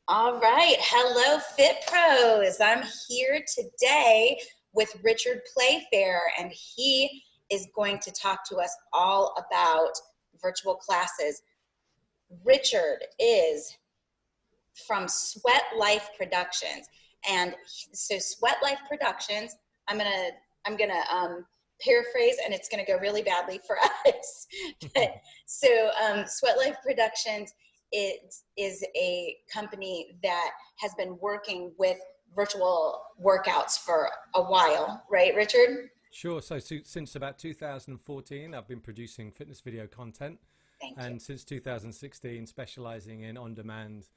All right. Hello, Fit Pros. I'm here today with Richard Playfair, and he is going to talk to us all about virtual classes. Richard is from Sweat Life Productions, and so Sweat Life Productions. I'm gonna paraphrase, and it's gonna go really badly for us. Sweat Life Productions is a company that has been working with virtual workouts for a while, right, Richard? Sure. So since about 2014, I've been producing fitness video content, Thank you. and since 2016, specializing in on-demand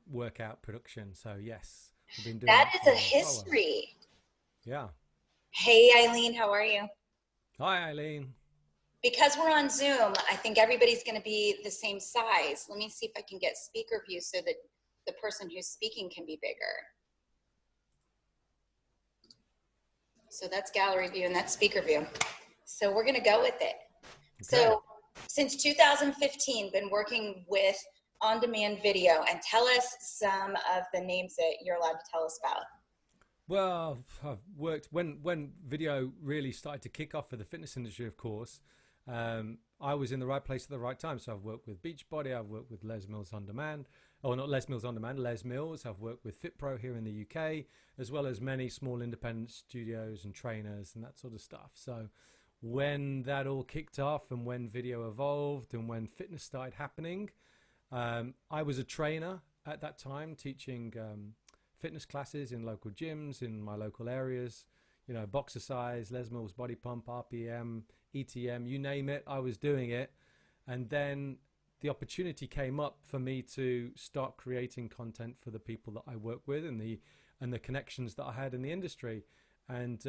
workout production. So yes, I've been doing That that is a for quite a while. history. Yeah. Hey, Eileen, how are you? Hi, Eileen. Because we're on Zoom, I think everybody's going to be the same size. Let me see if I can get speaker view so that the person who's speaking can be bigger. So that's gallery view and that's speaker view. So we're going to go with it. Okay. So since 2015, been working with on-demand video, and tell us some of the names that you're allowed to tell us about. Well, I've worked when video really started to kick off for the fitness industry, of course. I was in the right place at the right time. So I've worked with Beachbody, I've worked with Les Mills On Demand, or not Les Mills On Demand, Les Mills. I've worked with FitPro here in the UK, as well as many small independent studios and trainers and that sort of stuff. So when that all kicked off and when video evolved and when fitness started happening, I was a trainer at that time teaching fitness classes in local gyms in my local areas. You know, Boxercise, Les Mills Body Pump, RPM, ETM, you name it, I was doing it. And then the opportunity came up for me to start creating content for the people that I work with and the connections that I had in the industry. And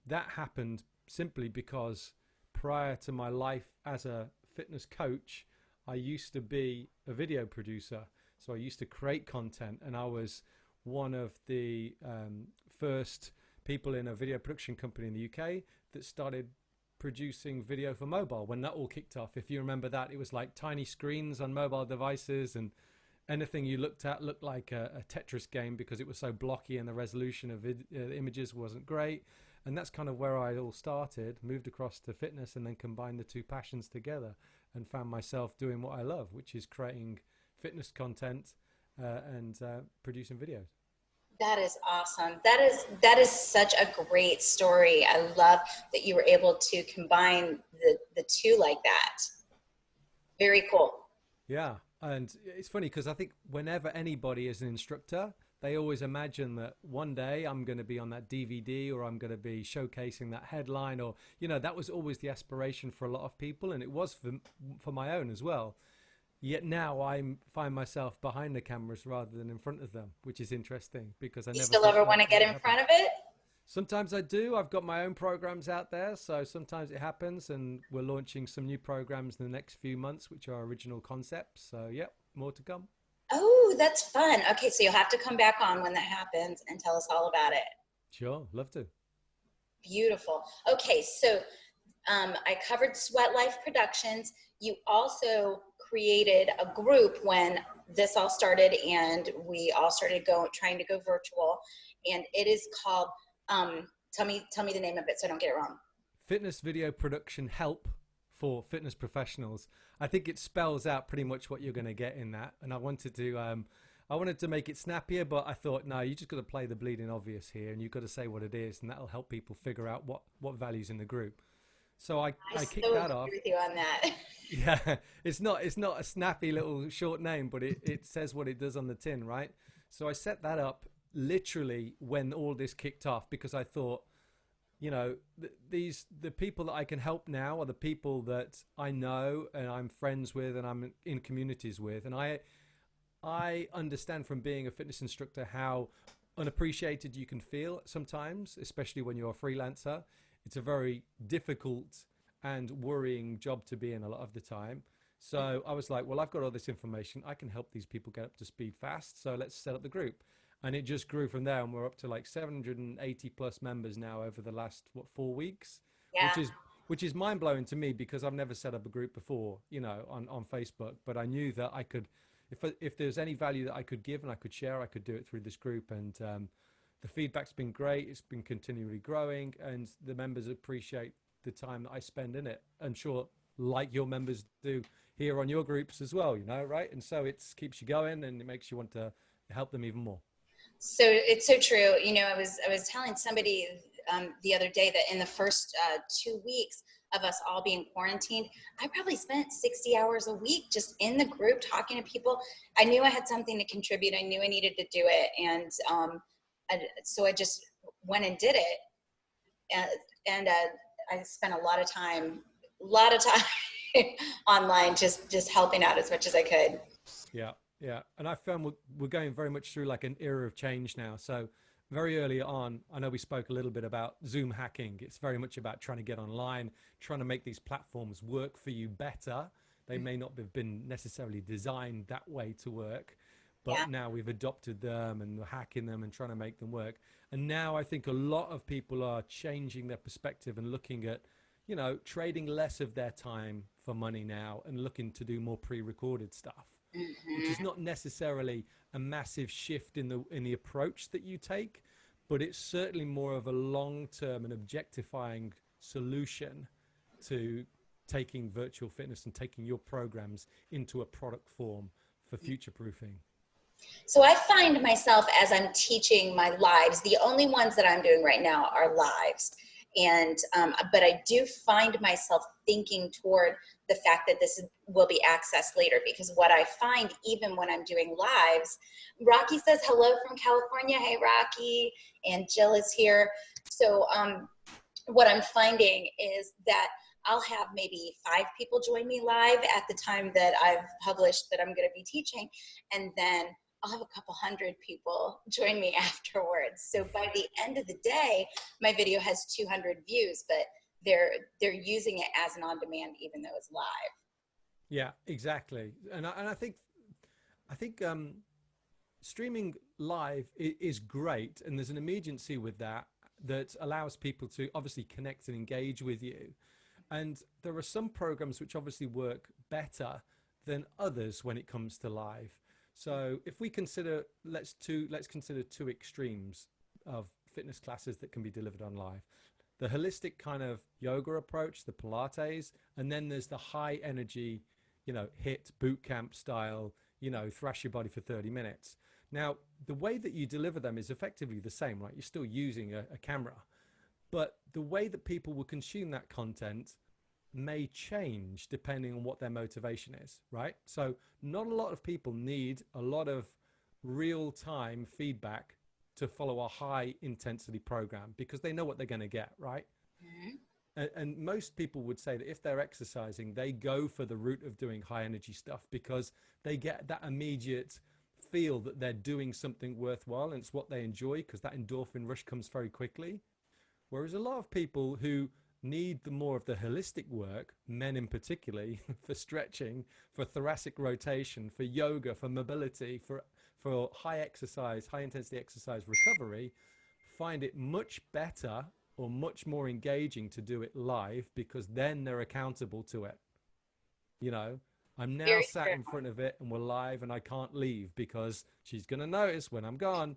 that happened simply because prior to my life as a fitness coach, I used to be a video producer. So I used to create content, and I was one of the first people in a video production company in the UK that started producing video for mobile when that all kicked off. If you remember that, it was like tiny screens on mobile devices, and anything you looked at looked like a Tetris game because it was so blocky and the resolution of images wasn't great. And that's kind of where I all started, moved across to fitness, and then combined the two passions together and found myself doing what I love, which is creating fitness content and producing videos. That is awesome. That is such a great story. I love that you were able to combine the two like that. Very cool. Yeah, and it's funny because I think whenever anybody is an instructor, they always imagine that one day I'm going to be on that DVD or I'm going to be showcasing that headline, or that was always the aspiration for a lot of people, and it was for my own as well. Yet now I find myself behind the cameras rather than in front of them, which is interesting because I You never still thought ever want that to get would in happen. front of it? Sometimes I do. I've got my own programs out there, so sometimes it happens, and we're launching some new programs in the next few months, which are original concepts. So, yep, more to come. Oh, that's fun. Okay, so you'll have to come back on when that happens and tell us all about it. Sure, love to. Beautiful. Okay, so I covered Sweat Life Productions. You also created a group when this all started, and we all started trying to go virtual, and it is called. Tell me the name of it so I don't get it wrong. Fitness video production help for fitness professionals. I think it spells out pretty much what you're going to get in that, and I wanted to make it snappier, but I thought, no, you just got to play the bleeding obvious here, and you've got to say what it is, and that'll help people figure out what values in the group. So I I kicked so that agree off. with you on that. Yeah, it's not a snappy little short name, but it says what it does on the tin, right? So I set that up literally when all this kicked off because I thought, the people that I can help now are the people that I know and I'm friends with and I'm in communities with, and I understand from being a fitness instructor how unappreciated you can feel sometimes, especially when you're a freelancer. It's a very difficult and worrying job to be in a lot of the time. So I was like, well, I've got all this information. I can help these people get up to speed fast. So let's set up the group. And it just grew from there. And we're up to like 780 plus members now over the last, 4 weeks, Yeah. which is which is mind blowing to me because I've never set up a group before, on Facebook. But I knew that I could if there's any value that I could give and I could share, I could do it through this group. And the feedback's been great. It's been continually growing, and the members appreciate the time that I spend in it. I'm sure, like your members do here on your groups as well, right? And so it keeps you going, and it makes you want to help them even more. So it's so true. I was telling somebody the other day that in the first 2 weeks of us all being quarantined, I probably spent 60 hours a week just in the group talking to people. I knew I had something to contribute. I knew I needed to do it. And so I just went and did it. And I spent a lot of time online, just helping out as much as I could. Yeah. Yeah. And I found we're going very much through like an era of change now. So very early on, I know we spoke a little bit about Zoom hacking. It's very much about trying to get online, trying to make these platforms work for you better. They may not have been necessarily designed that way to work, but now we've adopted them and we're hacking them and trying to make them work. And now I think a lot of people are changing their perspective and looking at, trading less of their time for money now and looking to do more pre-recorded stuff, which is not necessarily a massive shift in the approach that you take, but it's certainly more of a long-term and objectifying solution to taking virtual fitness and taking your programs into a product form for future proofing. So I find myself, as I'm teaching my lives, the only ones that I'm doing right now are lives. And, but I do find myself thinking toward the fact that this will be accessed later, because what I find, even when I'm doing lives, Rocky says hello from California. Hey, Rocky. And Jill is here. So what I'm finding is that I'll have maybe 5 people join me live at the time that I've published that I'm going to be teaching. And then I'll have a couple hundred people join me afterwards. So by the end of the day, my video has 200 views, but they're using it as an on-demand, even though it's live. Yeah, exactly. And I think streaming live is great, and there's an immediacy with that allows people to obviously connect and engage with you. And there are some programs which obviously work better than others when it comes to live. So if we consider, let's consider 2 extremes of fitness classes that can be delivered on live. The holistic kind of yoga approach, the Pilates, and then there's the high energy, HIIT boot camp style, thrash your body for 30 minutes. Now, the way that you deliver them is effectively the same, right? You're still using a camera, but the way that people will consume that content may change depending on what their motivation is, right? So not a lot of people need a lot of real-time feedback to follow a high intensity program because they know what they're going to get, right? And most people would say that if they're exercising, they go for the route of doing high energy stuff because they get that immediate feel that they're doing something worthwhile, and it's what they enjoy because that endorphin rush comes very quickly. Whereas a lot of people who need the more of the holistic work, men in particular, for stretching, for thoracic rotation, for yoga, for mobility, for high exercise, high intensity exercise recovery, find it much better or much more engaging to do it live because then they're accountable to it. I'm now sat in front of it and we're live and I can't leave because she's going to notice when I'm gone.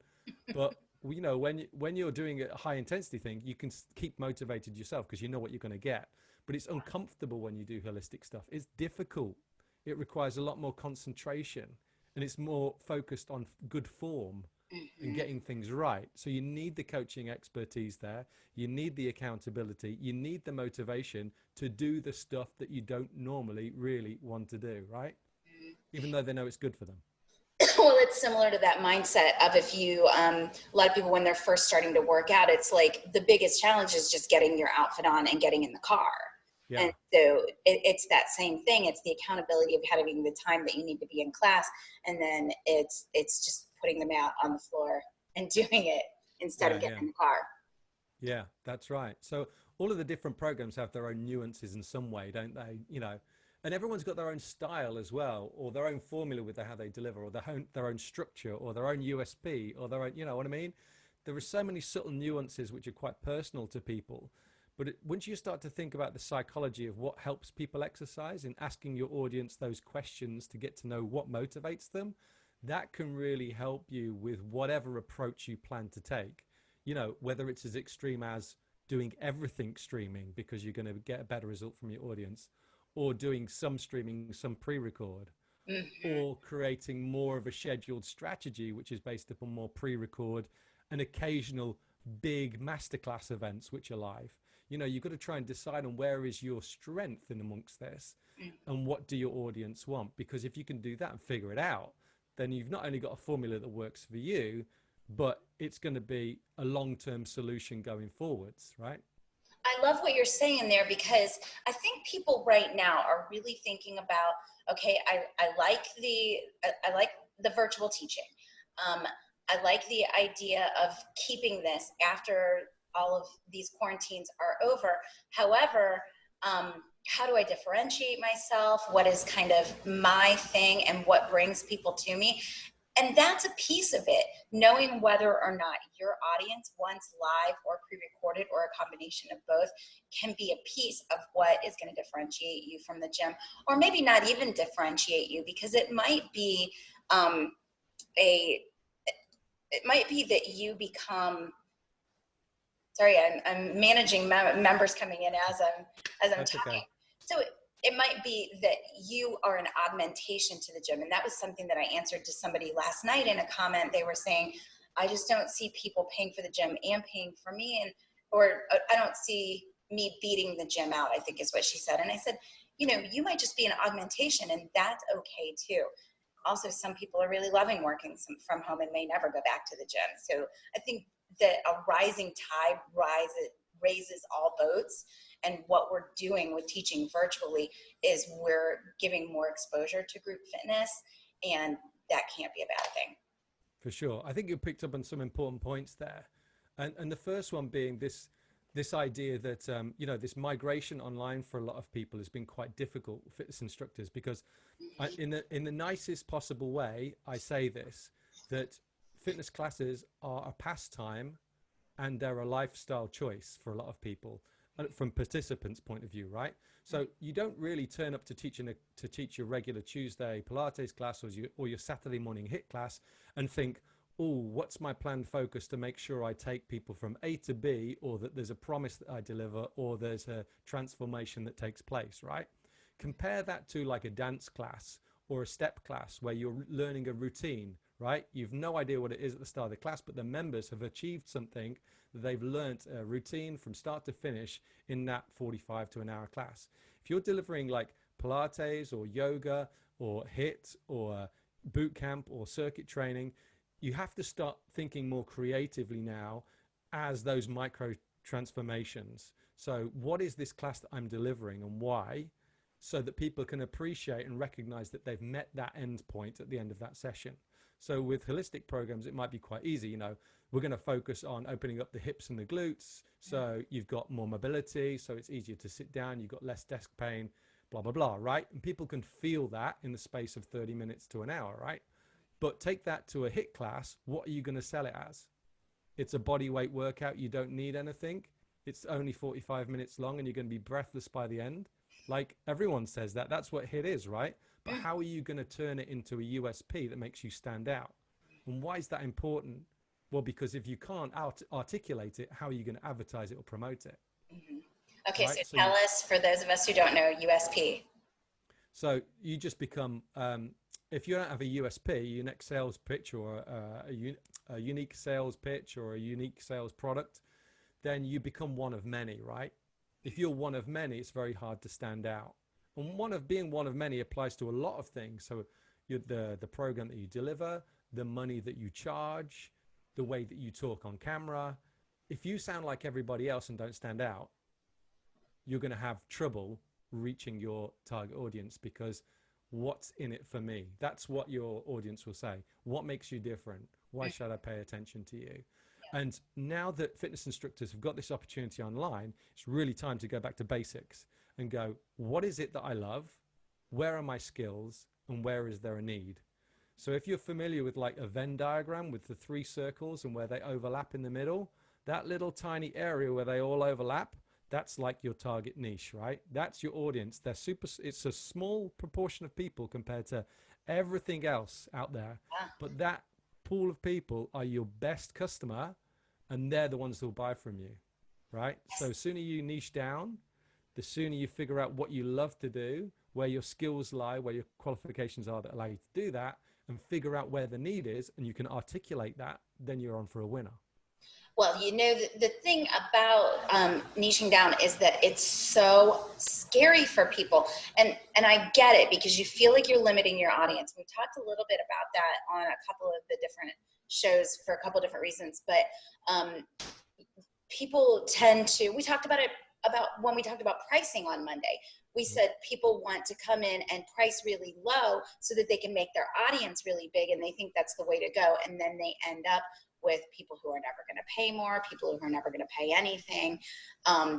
But when you're doing a high intensity thing, you can keep motivated yourself because you know what you're going to get. But it's uncomfortable when you do holistic stuff. It's difficult. It requires a lot more concentration, and it's more focused on good form and getting things right. So you need the coaching expertise there. You need the accountability. You need the motivation to do the stuff that you don't normally really want to do, right? Even though they know it's good for them. Well, it's similar to that mindset of if you, a lot of people when they're first starting to work out, it's like the biggest challenge is just getting your outfit on and getting in the car. Yeah. And so it's that same thing. It's the accountability of having the time that you need to be in class. And then it's just putting them out on the floor and doing it instead of getting in the car. Yeah, that's right. So all of the different programs have their own nuances in some way, don't they? And everyone's got their own style as well, or their own formula with how they deliver, or their own structure, or their own USP, or their own, you know what I mean? There are so many subtle nuances which are quite personal to people. But once you start to think about the psychology of what helps people exercise and asking your audience those questions to get to know what motivates them, that can really help you with whatever approach you plan to take. You know, whether it's as extreme as doing everything streaming because you're going to get a better result from your audience, or doing some streaming, some pre-record, Mhm. or creating more of a scheduled strategy, which is based upon more pre-record and occasional big masterclass events, which are live. You know, you've got to try and decide on where is your strength in amongst this and what do your audience want. Because if you can do that and figure it out, then you've not only got a formula that works for you, but it's going to be a long-term solution going forwards, right? I love what you're saying there, because I think people right now are really thinking about, okay, I like the virtual teaching. Um, I like the idea of keeping this after all of these quarantines are over. However, how do I differentiate myself? What is kind of my thing and what brings people to me? And that's a piece of it, knowing whether or not your audience wants live or pre-recorded or a combination of both can be a piece of what is going to differentiate you from the gym, or maybe not even differentiate you, because it might be a it might be that you become, sorry, I'm managing members coming in as I'm That's okay. talking. So it might be that you are an augmentation to the gym. And that was something that I answered to somebody last night in a comment. They were saying, I just don't see people paying for the gym and paying for me. And, or I don't see me beating the gym out, I think is what she said. And I said, you know, you might just be an augmentation, and that's okay too. Also, some people are really loving working from home and may never go back to the gym. So I think that a rising tide raises all boats. And what we're doing with teaching virtually is we're giving more exposure to group fitness, and that can't be a bad thing. For sure. I think you picked up on some important points there. And the first one being this idea that you know, this migration online for a lot of people has been quite difficult for fitness instructors, because in the nicest possible way, I say this, that fitness classes are a pastime and they're a lifestyle choice for a lot of people from participants' point of view, right? So you don't really turn up to teach your regular Tuesday Pilates class or your Saturday morning HIIT class and think, oh, what's my planned focus to make sure I take people from A to B, or that there's a promise that I deliver, or there's a transformation that takes place, right? Compare that to like a dance class or a step class where you're learning a routine, right? You've no idea what it is at the start of the class, but the members have achieved something that they've learnt a routine from start to finish in that 45 to an hour class. If you're delivering like Pilates or yoga or HIIT or boot camp or circuit training, you have to start thinking more creatively now as those micro transformations. So what is this class that I'm delivering and why? So that people can appreciate and recognize that they've met that end point at the end of that session. So with holistic programs, it might be quite easy. You know, we're going to focus on opening up the hips and the glutes. So you've got more mobility, so it's easier to sit down. You've got less desk pain, blah, blah, blah, right? And people can feel that in the space of 30 minutes to an hour, right? But take that to a HIIT class. What are you going to sell it as? It's a body weight workout. You don't need anything. It's only 45 minutes long and you're going to be breathless by the end. Like everyone says that. That's what HIIT is, right? But how are you going to turn it into a USP that makes you stand out? And why is that important? Well, because if you can't articulate it, how are you going to advertise it or promote it? Okay, so Right? So tell us, for those of us who don't know, USP. so you just become, if you don't have a USP, your next sales pitch or a unique sales pitch or a unique sales product, then you become one of many, right? If you're one of many, it's very hard to stand out. And being one of many applies to a lot of things. So the program that you deliver, the money that you charge, the way that you talk on camera. If you sound like everybody else and don't stand out, you're going to have trouble reaching your target audience, because what's in it for me? That's what your audience will say. What makes you different? Why should I pay attention to you? And now that fitness instructors have got this opportunity online, it's really time to go back to basics and go, what is it that I love? Where are my skills? And where is there a need? So if you're familiar with like a Venn diagram with the 3 circles and where they overlap in the middle, that little tiny area where they all overlap, that's like your target niche, right? That's your audience. It's a small proportion of people compared to everything else out there. Yeah. But that pool of people are your best customer, and they're the ones who'll buy from you, right? So sooner you niche down, the sooner you figure out what you love to do, where your skills lie, where your qualifications are that allow you to do that, and figure out where the need is, and you can articulate that, then you're on for a winner. Well, the thing about niching down is that it's so scary for people. And I get it, because you feel like you're limiting your audience. We talked a little bit about that on a couple of the different shows for a couple of different reasons. But people tend to, we talked about it about when we talked about pricing on Monday. We said people want to come in and price really low so that they can make their audience really big, and they think that's the way to go. And then they end up with people who are never going to pay more, people who are never going to pay anything.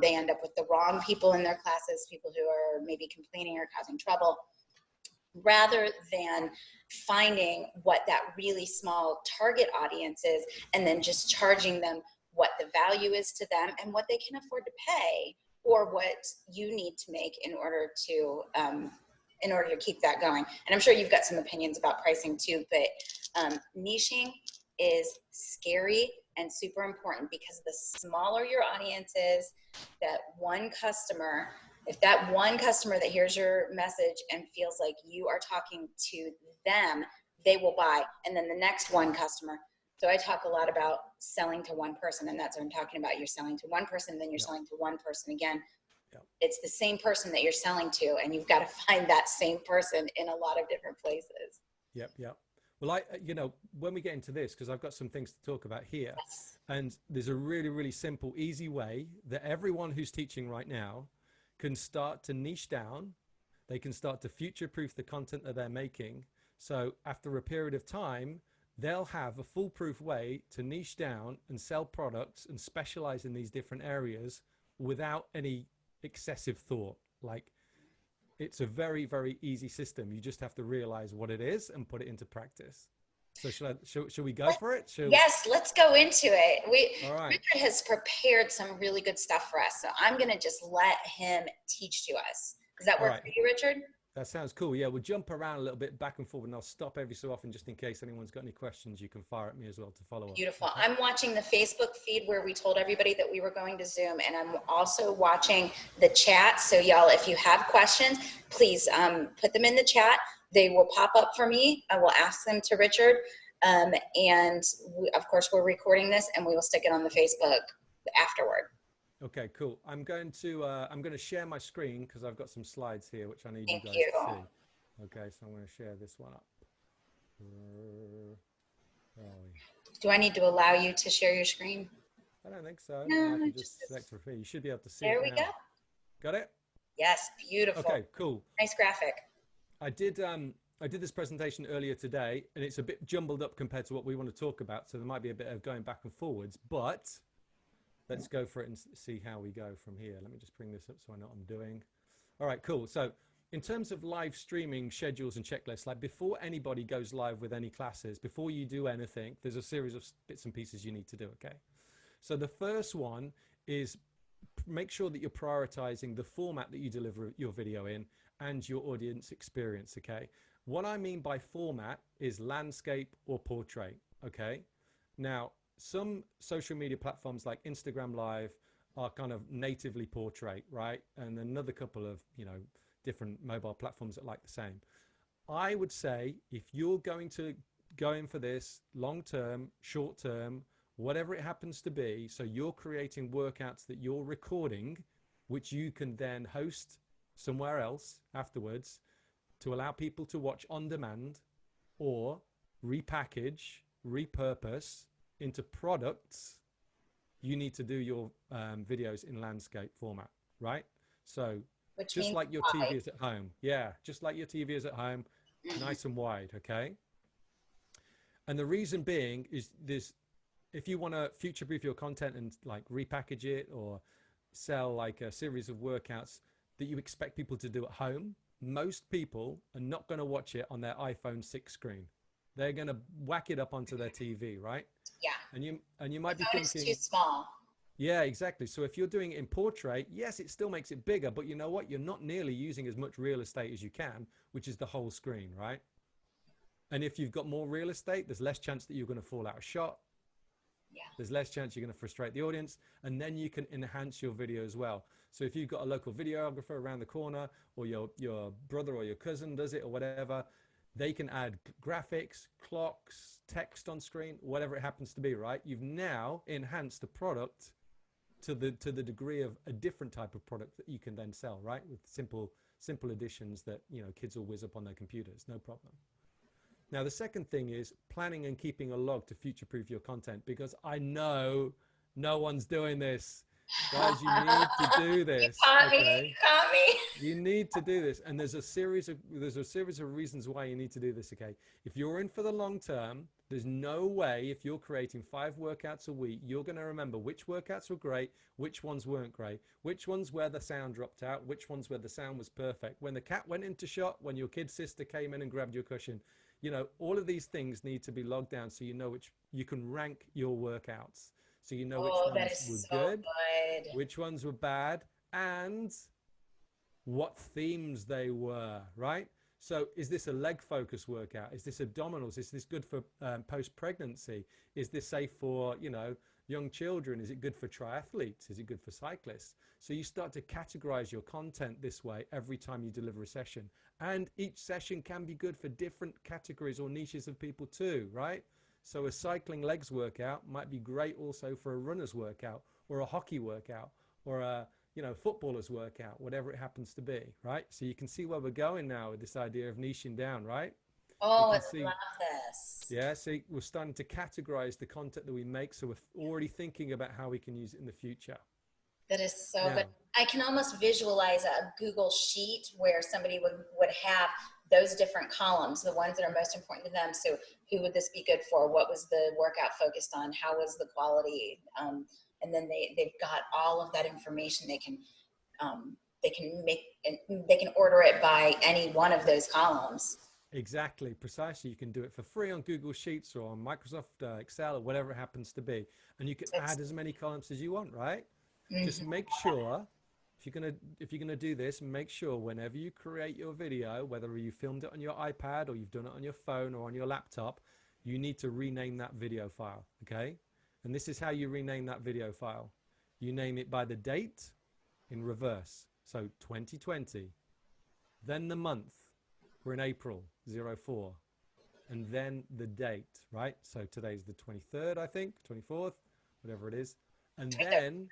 They end up with the wrong people in their classes, people who are maybe complaining or causing trouble, rather than finding what that really small target audience is and then just charging them what the value is to them and what they can afford to pay, or what you need to make in order to keep that going. And I'm sure you've got some opinions about pricing too, but niching is scary and super important, because the smaller your audience is, that one customer, if that one customer that hears your message and feels like you are talking to them, they will buy. And then the next one customer. So I talk a lot about selling to one person, and that's what I'm talking about. You're selling to one person, then you're selling to one person again. It's the same person that you're selling to, and you've got to find that same person in a lot of different places. Yep. Well, when we get into this, because I've got some things to talk about here, and there's a really, really simple, easy way that everyone who's teaching right now can start to niche down. They can start to future-proof the content that they're making. So after a period of time, they'll have a foolproof way to niche down and sell products and specialize in these different areas without any excessive thought. Like, it's a very, very easy system. You just have to realize what it is and put it into practice. So should we go for it? Yes, let's go into it. All right. Richard has prepared some really good stuff for us, so I'm going to just let him teach to us. Does that work for you, Richard? That sounds cool. Yeah, we'll jump around a little bit back and forth, and I'll stop every so often just in case anyone's got any questions. You can fire at me as well to follow up. Beautiful. Okay. I'm watching the Facebook feed where we told everybody that we were going to Zoom, and I'm also watching the chat. So y'all, if you have questions, please put them in the chat. They will pop up for me. I will ask them to Richard. And of course, we're recording this, and we will stick it on the Facebook afterward. Okay, cool. I'm going to share my screen because I've got some slides here which I need you guys to see. Okay, so I'm going to share this one up. Do I need to allow you to share your screen? I don't think so. No, I can just select for free. You should be able to see it. There we go. Got it? Yes, beautiful. Okay, cool. Nice graphic. I did this presentation earlier today, and it's a bit jumbled up compared to what we want to talk about, so there might be a bit of going back and forwards, but let's go for it and see how we go from here. Let me just bring this up so I know what I'm doing. All right, cool. So in terms of live streaming schedules and checklists, like before anybody goes live with any classes, before you do anything, there's a series of bits and pieces you need to do, okay? So the first one is make sure that you're prioritizing the format that you deliver your video in and your audience experience, okay? What I mean by format is landscape or portrait, okay? Now, some social media platforms like Instagram Live are kind of natively portrait, right? And another couple of, different mobile platforms that like the same. I would say if you're going to go in for this long-term, short-term, whatever it happens to be, so you're creating workouts that you're recording, which you can then host somewhere else afterwards to allow people to watch on demand or repackage, repurpose into products, you need to do your videos in landscape format, right? So just like your TV is at home. Yeah, just like your TV is at home, nice and wide, okay? And the reason being is this, if you want to future-proof your content and like repackage it or sell like a series of workouts that you expect people to do at home, most people are not going to watch it on their iPhone 6 screen. They're going to whack it up onto their TV, right? Yeah. And you might be thinking it's too small. Yeah, exactly. So if you're doing it in portrait, yes, it still makes it bigger, but you know what? You're not nearly using as much real estate as you can, which is the whole screen, right? And if you've got more real estate, there's less chance that you're going to fall out of shot. Yeah. There's less chance you're going to frustrate the audience, and then you can enhance your video as well. So if you've got a local videographer around the corner, or your brother or your cousin does it or whatever, they can add graphics, clocks, text on screen, whatever it happens to be, right? You've now enhanced the product to the degree of a different type of product that you can then sell, right? With simple additions that, you know, kids will whiz up on their computers, no problem. Now, the second thing is planning and keeping a log to future-proof your content, because I know no one's doing this. Guys, you need to do You this, caught me. You okay? caught me. You need to do this, and there's a series of reasons why you need to do this, okay? If you're in for the long term, there's no way, if you're creating 5 workouts a week, you're going to remember which workouts were great, which ones weren't great, which ones where the sound dropped out, which ones where the sound was perfect, when the cat went into shot, when your kid's sister came in and grabbed your cushion. You know, all of these things need to be logged down so you know which you can rank your workouts. So you know which Oh, that ones were is so good, good. which ones were bad, and what themes they were, right? So is this a leg focus workout? Is this abdominals? Is this good for post-pregnancy? Is this safe for, you know, young children? Is it good for triathletes? Is it good for cyclists? So you start to categorize your content this way every time you deliver a session. And each session can be good for different categories or niches of people too, right? So a cycling legs workout might be great also for a runner's workout, or a hockey workout, or a, you know, footballer's workout, whatever it happens to be, right? So you can see where we're going now with this idea of niching down, right? You Oh, I can love see, this. yeah, see, we're starting to categorize the content that we make, so we're already thinking about how we can use it in the future. That is so good. Now, I can almost visualize a Google sheet where somebody would have those different columns, the ones that are most important to them. So who would this be good for? What was the workout focused on? How was the quality? And then they've got all of that information. They can make, they can order it by any one of those columns. exactly, precisely. You can do it for free on Google Sheets or on Microsoft Excel or whatever it happens to be. And you can It's, add as many columns as you want, right? Just mhm. make sure, if you're gonna do this, make sure whenever you create your video, whether you filmed it on your iPad or you've done it on your phone or on your laptop, you need to rename that video file, okay? And this is how you rename that video file. You name it by the date in reverse. So 2020, then the month, we're in April 04, and then the date, right? So today's the 23rd, I think, 24th, whatever it is. And then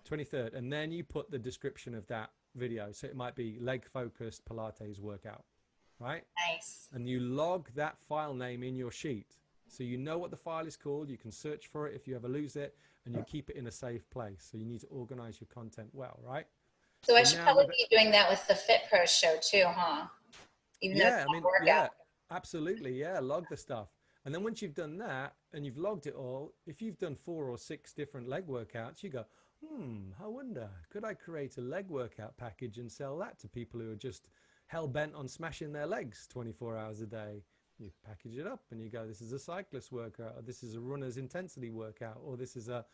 23rd, and then you put the description of that video. So it might be leg focused Pilates workout, right? Nice. And you log that file name in your sheet. So you know what the file is called. You can search for it if you ever lose it, and you keep it in a safe place. So you need to organize your content well, right? So I So should now probably we've, be doing that with the Fit Pro show too, huh? Even though it's yeah, I not mean, workout. yeah, absolutely. Yeah, log the stuff. And then once you've done that and you've logged it all, if you've done 4 or 6 different leg workouts, you go, I wonder, could I create a leg workout package and sell that to people who are just hell bent on smashing their legs 24 hours a day? You package it up and you go, this is a cyclist workout, or this is a runner's intensity workout, or this is a,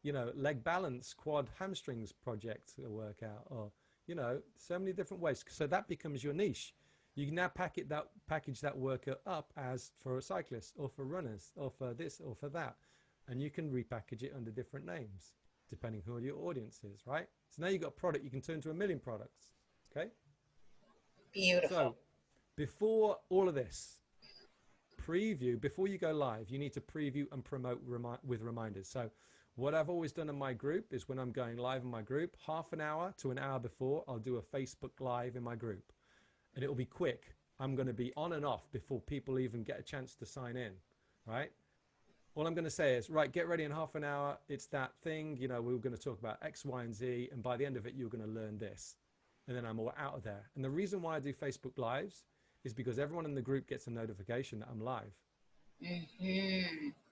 you know, leg balance, quad hamstrings project workout, or, you know, so many different ways. So that becomes your niche. You can now package that workout up as for a cyclist or for runners or for this or for that. And you can repackage it under different names, depending who your audience is, right? So now you've got a product you can turn to a million products, okay? Beautiful. So before all of this, before you go live, you need to preview and promote with reminders. So what I've always done in my group is when I'm going live in my group, half an hour to an hour before, I'll do a Facebook Live in my group. And it will be quick. I'm going to be on and off before people even get a chance to sign in, right? All I'm going to say is, right, get ready in half an hour. It's that thing, you know, we're going to talk about X, Y, and Z. And by the end of it, you're going to learn this. And then I'm all out of there. And the reason why I do Facebook Lives is because everyone in the group gets a notification that I'm live,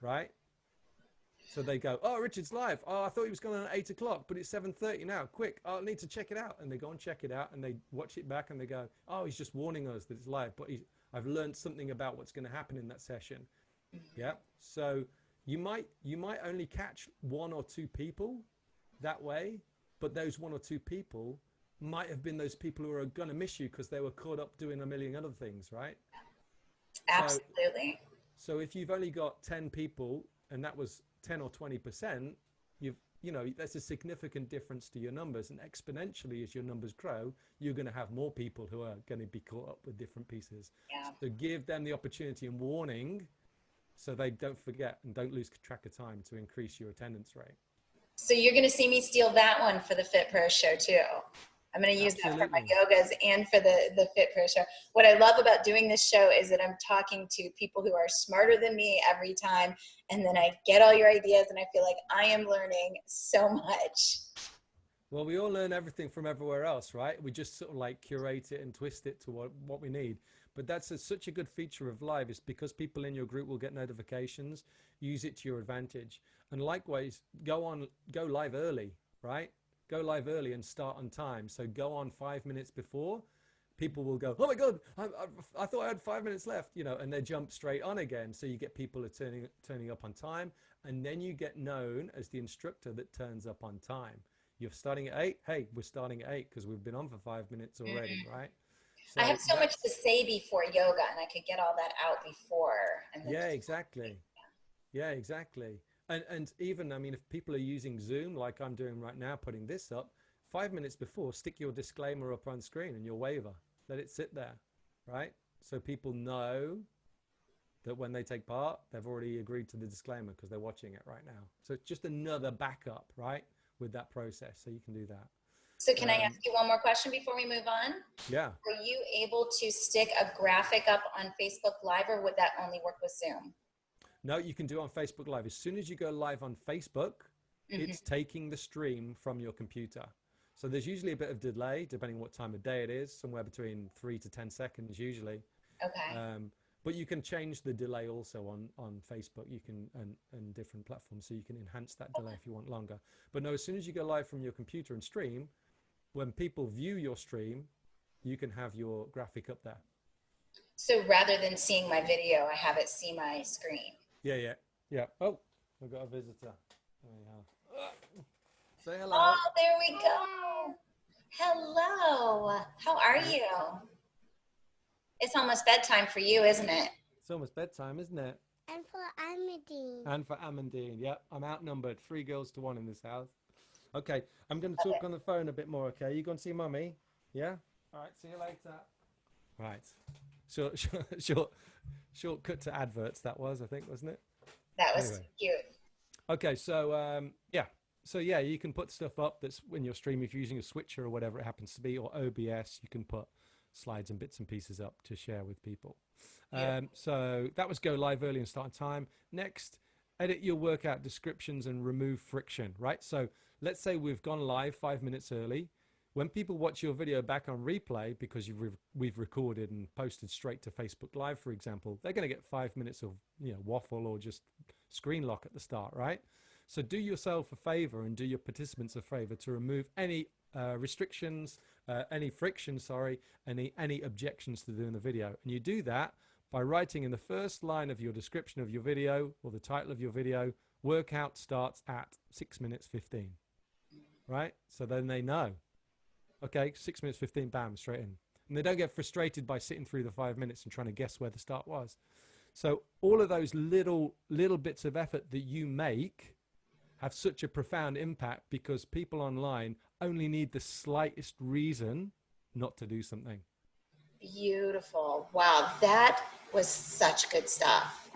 right? So they go, oh, Richard's live. Oh, I thought he was going on at 8 o'clock, but it's 7:30 now. Quick, I need to check it out. And they go and check it out and they watch it back and they go, oh, he's just warning us that it's live, but I've learned something about what's going to happen in that session. Yeah. So you might only catch 1 or 2 people that way, but those one or two people might have been those people who are going to miss you because they were caught up doing a million other things, right? Absolutely. So if you've only got 10 people and that was 10 or 20%, that's a significant difference to your numbers. And exponentially, as your numbers grow, you're going to have more people who are going to be caught up with different pieces. Yeah. So give them the opportunity and warning so they don't forget and don't lose track of time to increase your attendance rate. So you're going to see me steal that one for the Fit Pro show too. I'm going to use that for my yogas and for the Fit Pro show. What I love about doing this show is that I'm talking to people who are smarter than me every time. And then I get all your ideas and I feel like I am learning so much. Well, we all learn everything from everywhere else, right? We just sort of like curate it and twist it to what we need. But that's such a good feature of live, is because people in your group will get notifications, use it to your advantage. And likewise, go live early, right? Go live early and start on time. So go on 5 minutes before. People will go, oh my God, I thought I had 5 minutes left, and they jump straight on again. So you get people who are turning up on time, and then you get known as the instructor that turns up on time. You're starting at 8. Hey, we're starting at 8 because we've been on for 5 minutes already, right? So I have so much to say before yoga, and I could get all that out before. And then exactly. Yeah, exactly. And even, I mean, if people are using Zoom, like I'm doing right now, putting this up, 5 minutes before, stick your disclaimer up on screen and your waiver. Let it sit there, right? So people know that when they take part, they've already agreed to the disclaimer because they're watching it right now. So it's just another backup, right, with that process. So you can do that. So can I ask you one more question before we move on? Yeah. Were you able to stick a graphic up on Facebook Live, or would that only work with Zoom? No, you can do it on Facebook Live. As soon as you go live on Facebook, it's taking the stream from your computer. So there's usually a bit of delay, depending what time of day it is, somewhere between 3 to 10 seconds usually. Okay. But you can change the delay also on Facebook. You can, and different platforms, so you can enhance that delay if you want longer. But no, as soon as you go live from your computer and stream, when people view your stream, you can have your graphic up there. So rather than seeing my video, I have it see my screen. Yeah. Oh, we've got a visitor. There we are. Say hello. Oh, there we go. Hello. How are you? It's almost bedtime for you, isn't it? It's almost bedtime, isn't it? And for Amandine. And for Amandine. Yep, I'm outnumbered. 3 girls to 1 in this house. Okay, I'm going to talk on the phone a bit more, okay? You go and see Mummy? Yeah? All right, see you later. Right. Short cut to adverts, that was, I think, wasn't it? That was cute. Okay, so, So, you can put stuff up that's when you're streaming, if you're using a switcher or whatever it happens to be, or OBS, you can put slides and bits and pieces up to share with people. So that was go live early and start on time. Next, edit your workout descriptions and remove friction, right? So let's say we've gone live 5 minutes early. When people watch your video back on replay, because we've recorded and posted straight to Facebook Live, for example, they're going to get 5 minutes of waffle or just screen lock at the start, right? So do yourself a favor and do your participants a favor to remove any restrictions, any friction, any objections to doing the video. And you do that by writing in the first line of your description of your video or the title of your video, workout starts at 6 minutes 15, right? So then they know, okay, 6 minutes 15, bam, straight in. And they don't get frustrated by sitting through the 5 minutes and trying to guess where the start was. So all of those little bits of effort that you make have such a profound impact, because people online only need the slightest reason not to do something. Beautiful. Wow, that was such good stuff.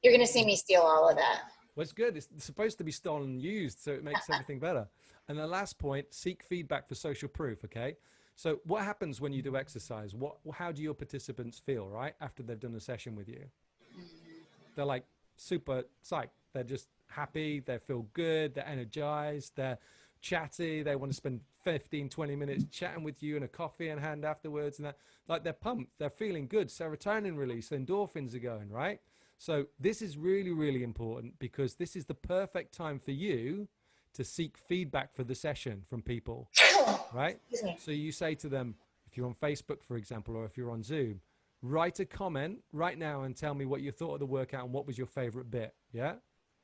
You're going to see me steal all of that. Well, it's good. It's supposed to be stolen and used, so it makes everything better. And the last point, seek feedback for social proof, okay? So what happens when you do exercise? How do your participants feel, right, after they've done a session with you? They're like super psyched. They're just happy. They feel good. They're energized. They're chatty. They want to spend 15, 20 minutes chatting with you and a coffee in hand afterwards. And they're pumped. They're feeling good. Serotonin release, endorphins are going, right? So this is really, really important, because this is the perfect time for you to seek feedback for the session from people, right? So you say to them, if you're on Facebook, for example, or if you're on Zoom, write a comment right now and tell me what you thought of the workout and what was your favorite bit, yeah?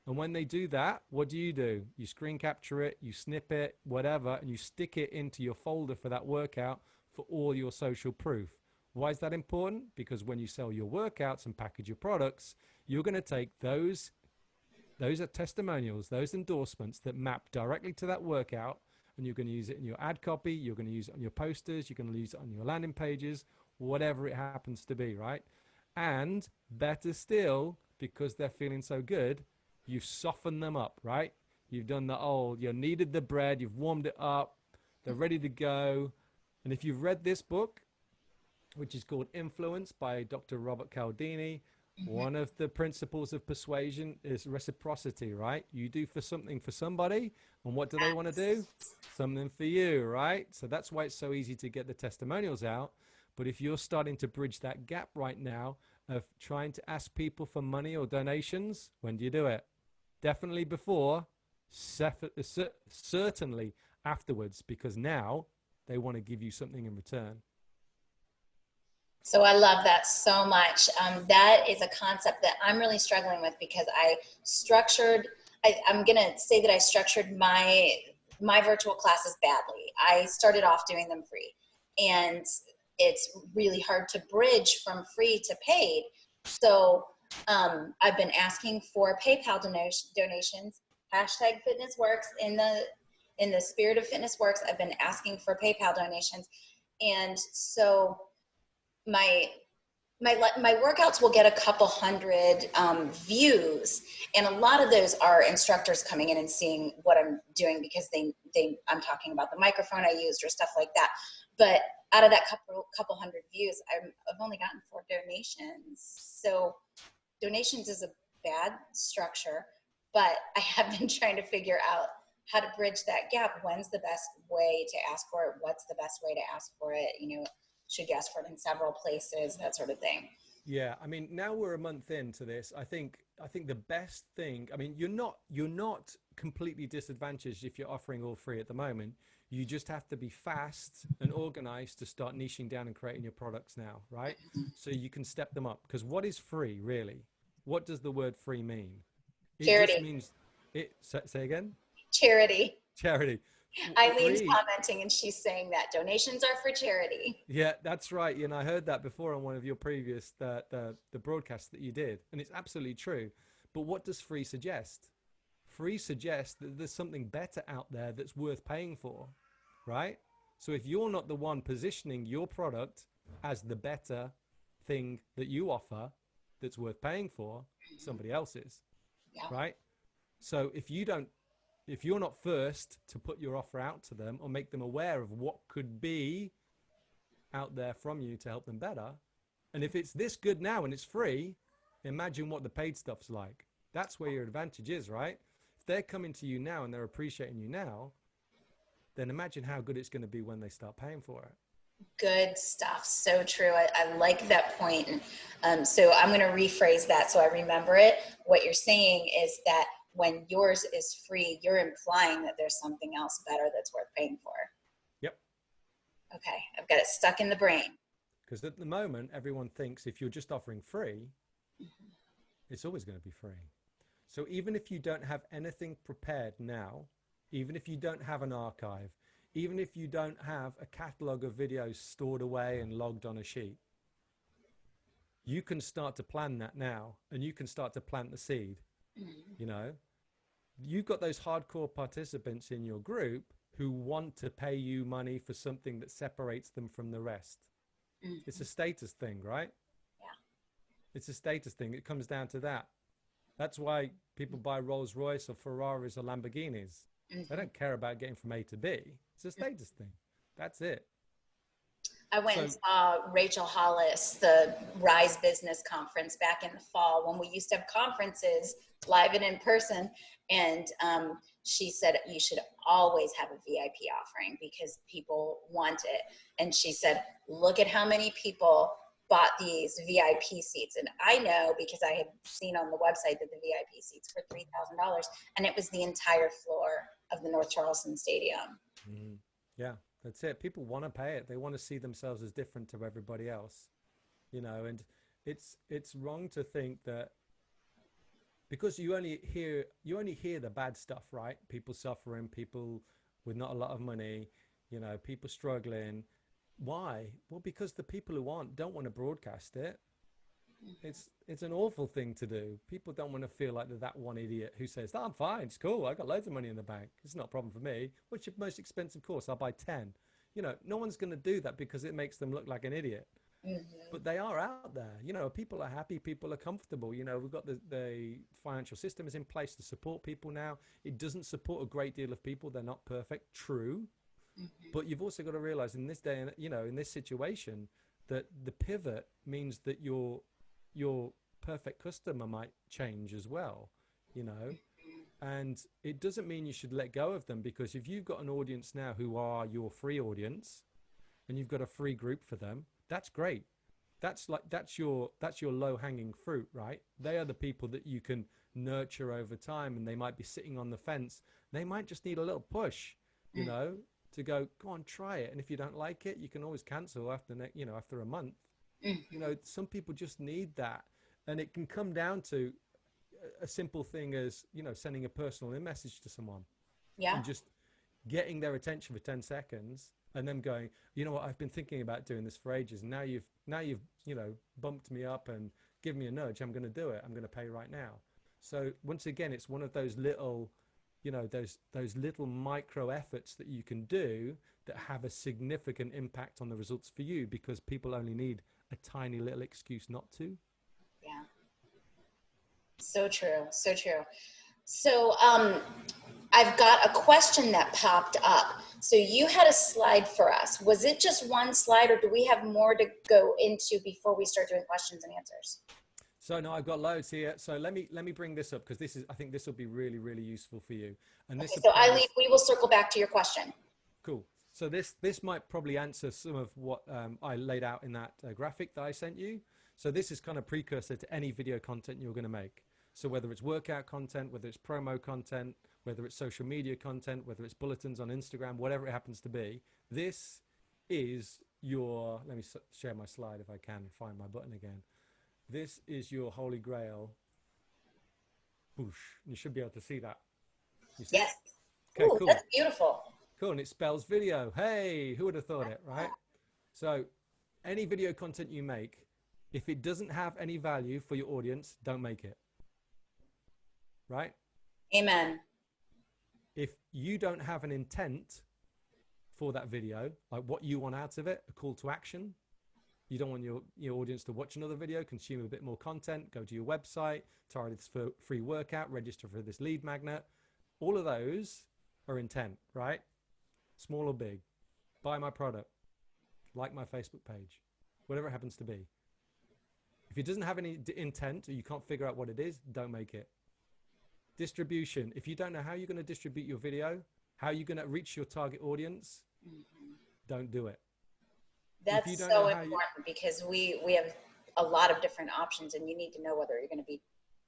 And when they do that, what do? You screen capture it, you snip it, whatever, and you stick it into your folder for that workout for all your social proof. Why is that important? Because when you sell your workouts and package your products, you're going to take those are testimonials, those endorsements that map directly to that workout, and you're going to use it in your ad copy, you're going to use it on your posters, you're going to use it on your landing pages, whatever it happens to be, right? And better still, because they're feeling so good, you've softened them up, right? You've done you kneaded the bread, you've warmed it up, they're ready to go. And if you've read this book, which is called Influence by Dr. Robert Cialdini, one of the principles of persuasion is reciprocity, right? You do for something for somebody, and what do they want to do? Something for you, right? So that's why it's so easy to get the testimonials out. But if you're starting to bridge that gap right now of trying to ask people for money or donations, when do you do it? Definitely before, certainly afterwards, because now they want to give you something in return. So I love that so much. That is a concept that I'm really struggling with because I'm going to say that I structured my virtual classes badly. I started off doing them free, and it's really hard to bridge from free to paid. So I've been asking for PayPal donations, #FitnessWorks. In the spirit of FitnessWorks, I've been asking for PayPal donations. And so my workouts will get a couple hundred views, and a lot of those are instructors coming in and seeing what I'm doing because I'm talking about the microphone I used or stuff like that. But out of that couple hundred views, I've only gotten 4 donations. So donations is a bad structure, but I have been trying to figure out how to bridge that gap. When's the best way to ask for it? What's the best way to ask for it? Should you ask for it in several places, that sort of thing. Yeah, I mean, now we're a month into this. I think the best thing, I mean, you're not completely disadvantaged if you're offering all free at the moment. You just have to be fast and organized to start niching down and creating your products now, right? So you can step them up. Because what is free, really? What does the word free mean? Charity. It just means say again? Charity. Charity. Eileen's commenting and she's saying that donations are for charity. Yeah, that's right. I heard that before on one of your previous the broadcasts that you did, and it's absolutely true. But what does free suggest? Free suggests that there's something better out there that's worth paying for, right? So if you're not the one positioning your product as the better thing that you offer that's worth paying for, somebody else is, right? So if you're not first to put your offer out to them or make them aware of what could be out there from you to help them better, and if it's this good now and it's free, imagine what the paid stuff's like. That's where your advantage is, right? If they're coming to you now and they're appreciating you now, then imagine how good it's going to be when they start paying for it. Good stuff. So true. I like that point. So I'm going to rephrase that so I remember it. What you're saying is that when yours is free, you're implying that there's something else better that's worth paying for. Yep. Okay. I've got it stuck in the brain. Because at the moment, everyone thinks if you're just offering free, it's always going to be free. So even if you don't have anything prepared now, even if you don't have an archive, even if you don't have a catalog of videos stored away and logged on a sheet, you can start to plan that now, and you can start to plant the seed. You've got those hardcore participants in your group who want to pay you money for something that separates them from the rest. It's a status thing, right? Yeah. It's a status thing. It comes down to that. That's why people buy Rolls Royce or Ferraris or Lamborghinis. They don't care about getting from A to B. It's a status thing. That's it. I went and saw Rachel Hollis, the Rise Business Conference back in the fall when we used to have conferences live and in person. And she said, you should always have a VIP offering because people want it. And she said, look at how many people bought these VIP seats. And I know because I had seen on the website that the VIP seats were $3,000 and it was the entire floor of the North Charleston Stadium. Yeah. That's it. People want to pay it. They want to see themselves as different to everybody else, and it's wrong to think that because you only hear the bad stuff, right? People suffering, people with not a lot of money, people struggling. Why? Well, because the people who don't want to broadcast it. It's an awful thing to do. People don't want to feel like they're that one idiot who says, "Oh, I'm fine, it's cool, I got loads of money in the bank, it's not a problem for me. What's your most expensive course? I'll buy 10." No one's going to do that because it makes them look like an idiot. But they are out there. People are happy, people are comfortable. We've got the financial system is in place to support people now. It doesn't support a great deal of people. They're not perfect, true. But you've also got to realize in this day and in this situation that the pivot means that your perfect customer might change as well, and it doesn't mean you should let go of them, because if you've got an audience now who are your free audience and you've got a free group for them, that's great. That's your low-hanging fruit, right? They are the people that you can nurture over time, and they might be sitting on the fence. They might just need a little push, to go on, try it. And if you don't like it, you can always cancel after a month. Some people just need that. And it can come down to a simple thing as, sending a personal message to someone. Yeah. And just getting their attention for 10 seconds and them going, "You know what, I've been thinking about doing this for ages. And now you've bumped me up and given me a nudge. I'm going to do it. I'm going to pay right now." So once again, it's one of those little, those little micro efforts that you can do that have a significant impact on the results for you, because people only need a tiny little excuse not to. Yeah. So true. So true. So I've got a question that popped up. So you had a slide for us. Was it just one slide, or do we have more to go into before we start doing questions and answers? So no, I've got loads here. So let me bring this up, because I think this will be really, really useful for you. And this. Okay, so we will circle back to your question. Cool. So this might probably answer some of what I laid out in that graphic that I sent you. So this is kind of precursor to any video content you're going to make. So whether it's workout content, whether it's promo content, whether it's social media content, whether it's bulletins on Instagram, whatever it happens to be, this is your, let me share my slide if I can find my button again. This is your holy grail. Boosh. You should be able to see that. You see? Yes. Okay, Ooh, cool. that's beautiful. Cool, and it spells video. Hey, who would have thought it, right? So any video content you make, if it doesn't have any value for your audience, don't make it. Right? Amen. If you don't have an intent for that video, like what you want out of it, a call to action, you don't want your audience to watch another video, consume a bit more content, go to your website, target this for free workout, register for this lead magnet. All of those are intent, right? Small or big. Buy my product. Like my Facebook page. Whatever it happens to be. If it doesn't have any intent, or you can't figure out what it is, don't make it. Distribution. If you don't know how you're going to distribute your video, how you're going to reach your target audience, don't do it. That's so important, because we have a lot of different options, and you need to know whether you're going to be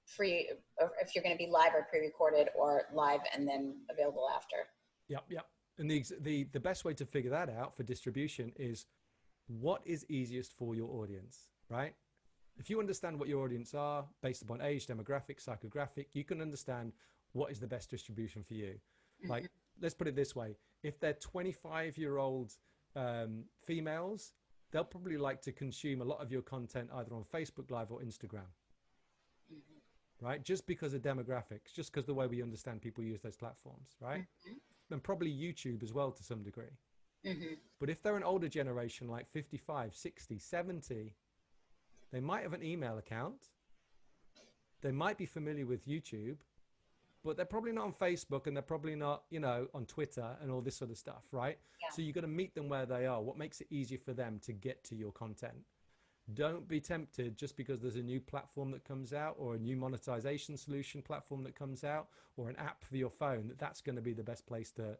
free, or if you're going to be live or pre-recorded, or live and then available after. Yep. And the best way to figure that out for distribution is what is easiest for your audience, right? If you understand what your audience are based upon age, demographic, psychographic, you can understand what is the best distribution for you. Like, let's put it this way. If they're 25-year-old females, they'll probably like to consume a lot of your content either on Facebook Live or Instagram, right? Just because of demographics, just because the way we understand people use those platforms, right? And probably YouTube as well to some degree. But if they're an older generation, like 55, 60, 70, they might have an email account. They might be familiar with YouTube, but they're probably not on Facebook, and they're probably not, on Twitter and all this sort of stuff, right? Yeah. So you've got to meet them where they are. What makes it easier for them to get to your content? Don't be tempted just because there's a new platform that comes out, or a new monetization solution platform that comes out, or an app for your phone, that's going to be the best place to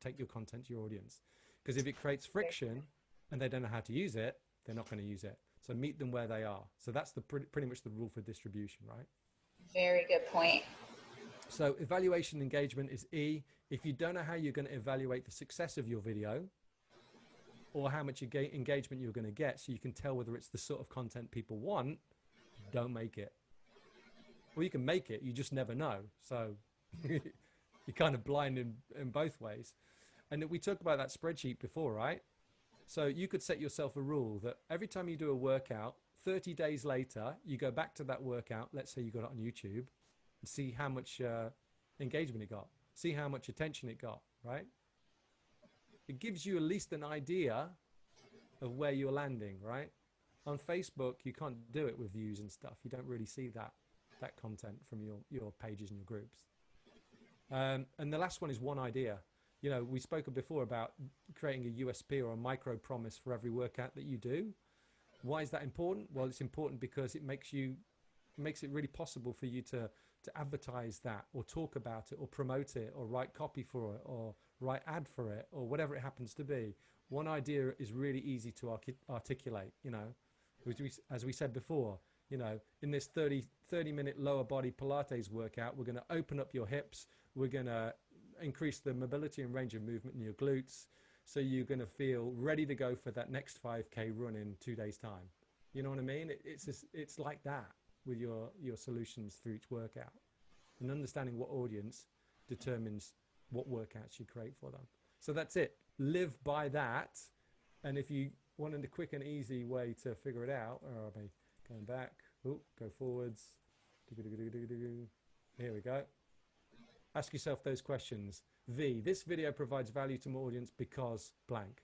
take your content to your audience. Because if it creates friction and they don't know how to use it, they're not going to use it. So meet them where they are. So that's pretty much the rule for distribution, right? Very good point. So evaluation engagement is E. If you don't know how you're going to evaluate the success of your video, or how much engagement you're going to get, so you can tell whether it's the sort of content people want, don't make it. Or you can make it, you just never know. So you're kind of blind in both ways. And we talked about that spreadsheet before, right? So you could set yourself a rule that every time you do a workout, 30 days later, you go back to that workout. Let's say you got it on YouTube, and see how much engagement it got, see how much attention it got, right? It gives you at least an idea of where you're landing, right? On Facebook, you can't do it with views and stuff. You don't really see that content from your pages and your groups. And the last one is one idea. You know, we spoke before about creating a USP or a micro promise for every workout that you do. Why is that important? Well, it's important because it makes it really possible for you to advertise that, or talk about it, or promote it, or write copy for it, or write ad for it, or whatever it happens to be. One idea is really easy to articulate, you know, as we said before, you know, in this 30-minute lower body Pilates workout, we're going to open up your hips. We're going to increase the mobility and range of movement in your glutes. So you're going to feel ready to go for that next 5K run in 2 days time. You know what I mean? It's like that with your solutions for each workout, and understanding what audience determines what workouts you create for them. So that's it. Live by that. And if you wanted a quick and easy way to figure it out, or I'll be going back, go forwards. Here we go. Ask yourself those questions. V, this video provides value to my audience because blank.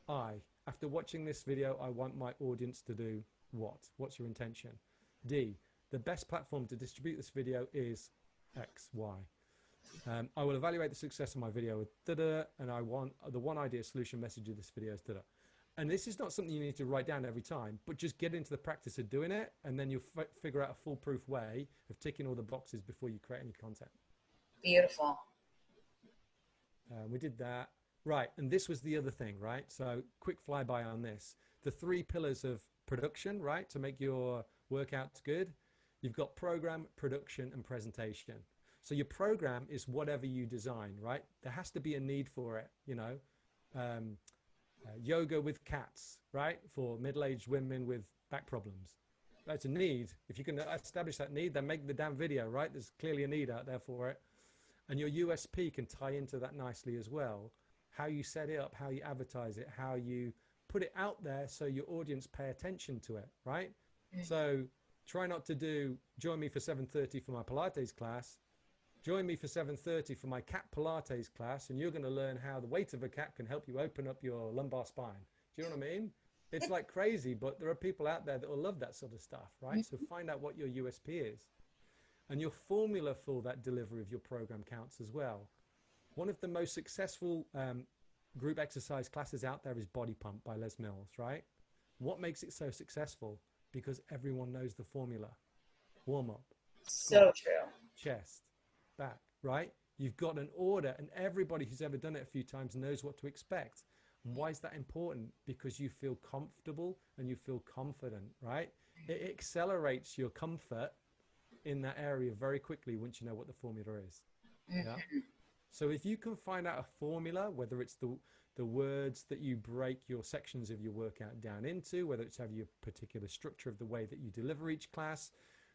I, after watching this video, I want my audience to do what? What's your intention? D, the best platform to distribute this video is X, Y. I will evaluate the success of my video with da-da, and I want the one idea solution message of this video is da-da. And this is not something you need to write down every time, but just get into the practice of doing it, and then you'll figure out a foolproof way of ticking all the boxes before you create any content. Beautiful. We did that. Right, and this was the other thing, right? So quick flyby on this. The 3 pillars of production, right, to make your workouts good. You've got program, production, and presentation. So your program is whatever you design, right? There has to be a need for it, you know. Yoga with cats, right? For middle-aged women with back problems. That's a need. If you can establish that need, then make the damn video, right? There's clearly a need out there for it. And your USP can tie into that nicely as well. How you set it up, how you advertise it, how you put it out there so your audience pay attention to it, right? Mm-hmm. So try not to do, join me for 7:30 for my Pilates class. Join me for 7:30 for my cat Pilates class, and you're going to learn how the weight of a cat can help you open up your lumbar spine. Do you know what I mean? It's like crazy, but there are people out there that will love that sort of stuff, right? So find out what your USP is. And your formula for that delivery of your program counts as well. One of the most successful group exercise classes out there is Body Pump by Les Mills, right? What makes it so successful? Because everyone knows the formula. Warm up. So true. Chest, back, right? You've got an order, and everybody who's ever done it a few times knows what to expect. And why is that important? Because you feel comfortable and you feel confident, right? It accelerates your comfort in that area very quickly once you know what the formula is. Yeah. So if you can find out a formula, whether it's the words that you break your sections of your workout down into, whether it's have your particular structure of the way that you deliver each class,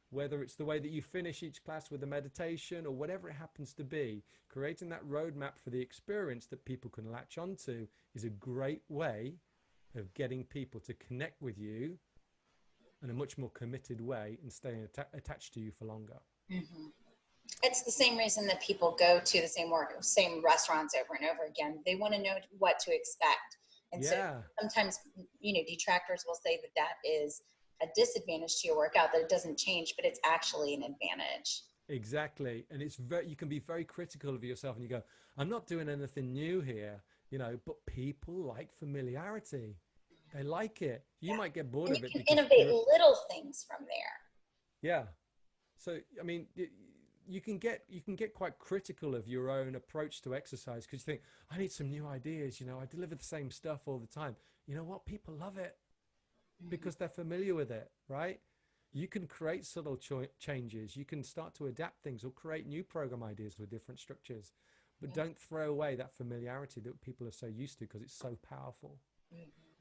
whether it's the way that you finish each class with a meditation, or whatever it happens to be, creating that roadmap for the experience that people can latch onto is a great way of getting people to connect with you in a much more committed way and staying attached to you for longer. Mm-hmm. It's the same reason that people go to the same restaurants over and over again. They want to know what to expect. And so sometimes, detractors will say that is a disadvantage to your workout, that it doesn't change, but it's actually an advantage. Exactly. And you can be very critical of yourself, and you go, I'm not doing anything new here, but people like familiarity. They like it. You might get bored of it. You can innovate little things from there. Yeah. So, I mean, you can get quite critical of your own approach to exercise because you think, I need some new ideas. I deliver the same stuff all the time. You know what? People love it because they're familiar with it, right? You can create subtle changes. You can start to adapt things or create new program ideas with different structures, but don't throw away that familiarity that people are so used to because it's so powerful.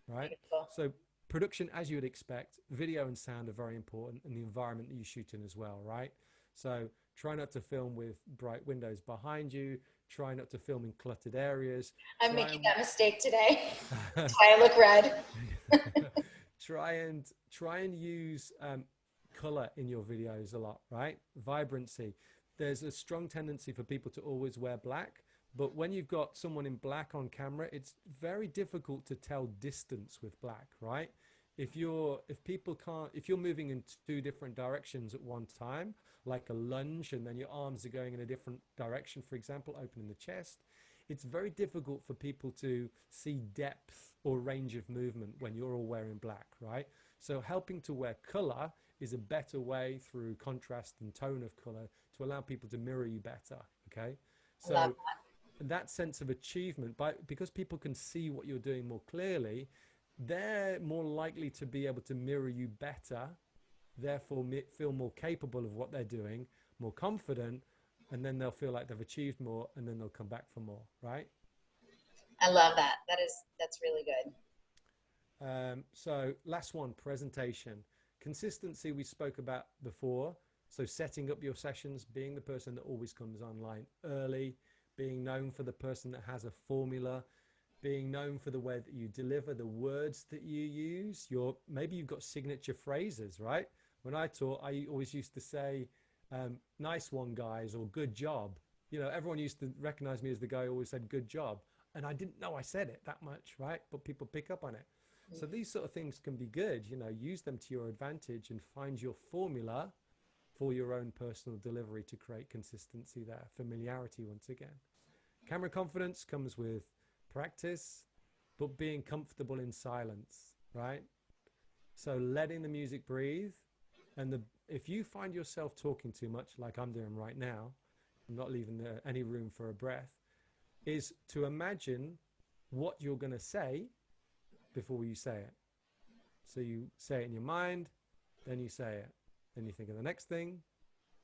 Right? Beautiful. So production, as you would expect, video and sound are very important, and the environment that you shoot in as well, right? So try not to film with bright windows behind you. Try not to film in cluttered areas. I'm making that mistake today. That's why I look red. Try and use color in your videos a lot, right? Vibrancy. There's a strong tendency for people to always wear black, but when you've got someone in black on camera, it's very difficult to tell distance with black, right? If you're moving in two different directions at one time, like a lunge, and then your arms are going in a different direction, for example, opening the chest, it's very difficult for people to see depth or range of movement when you're all wearing black, right? So helping to wear color is a better way through contrast and tone of color to allow people to mirror you better, okay? So that sense of achievement, because people can see what you're doing more clearly, they're more likely to be able to mirror you better, therefore feel more capable of what they're doing, more confident, and then they'll feel like they've achieved more, and then they'll come back for more, right? I love that. That's really good. So last one, presentation. Consistency we spoke about before. So setting up your sessions, being the person that always comes online early, being known for the person that has a formula, being known for the way that you deliver, the words that you use. Maybe you've got signature phrases, right? When I taught, I always used to say, nice one, guys, or good job. You know, everyone used to recognize me as the guy who always said good job. And I didn't know I said it that much, right? But people pick up on it. So these sort of things can be good, you know, use them to your advantage and find your formula for your own personal delivery to create consistency there, familiarity once again. Camera confidence comes with practice, but being comfortable in silence, right? So letting the music breathe. And if you find yourself talking too much, like I'm doing right now, I'm not leaving any room for a breath, is to imagine what you're going to say before you say it. So you say it in your mind, then you say it. Then you think of the next thing,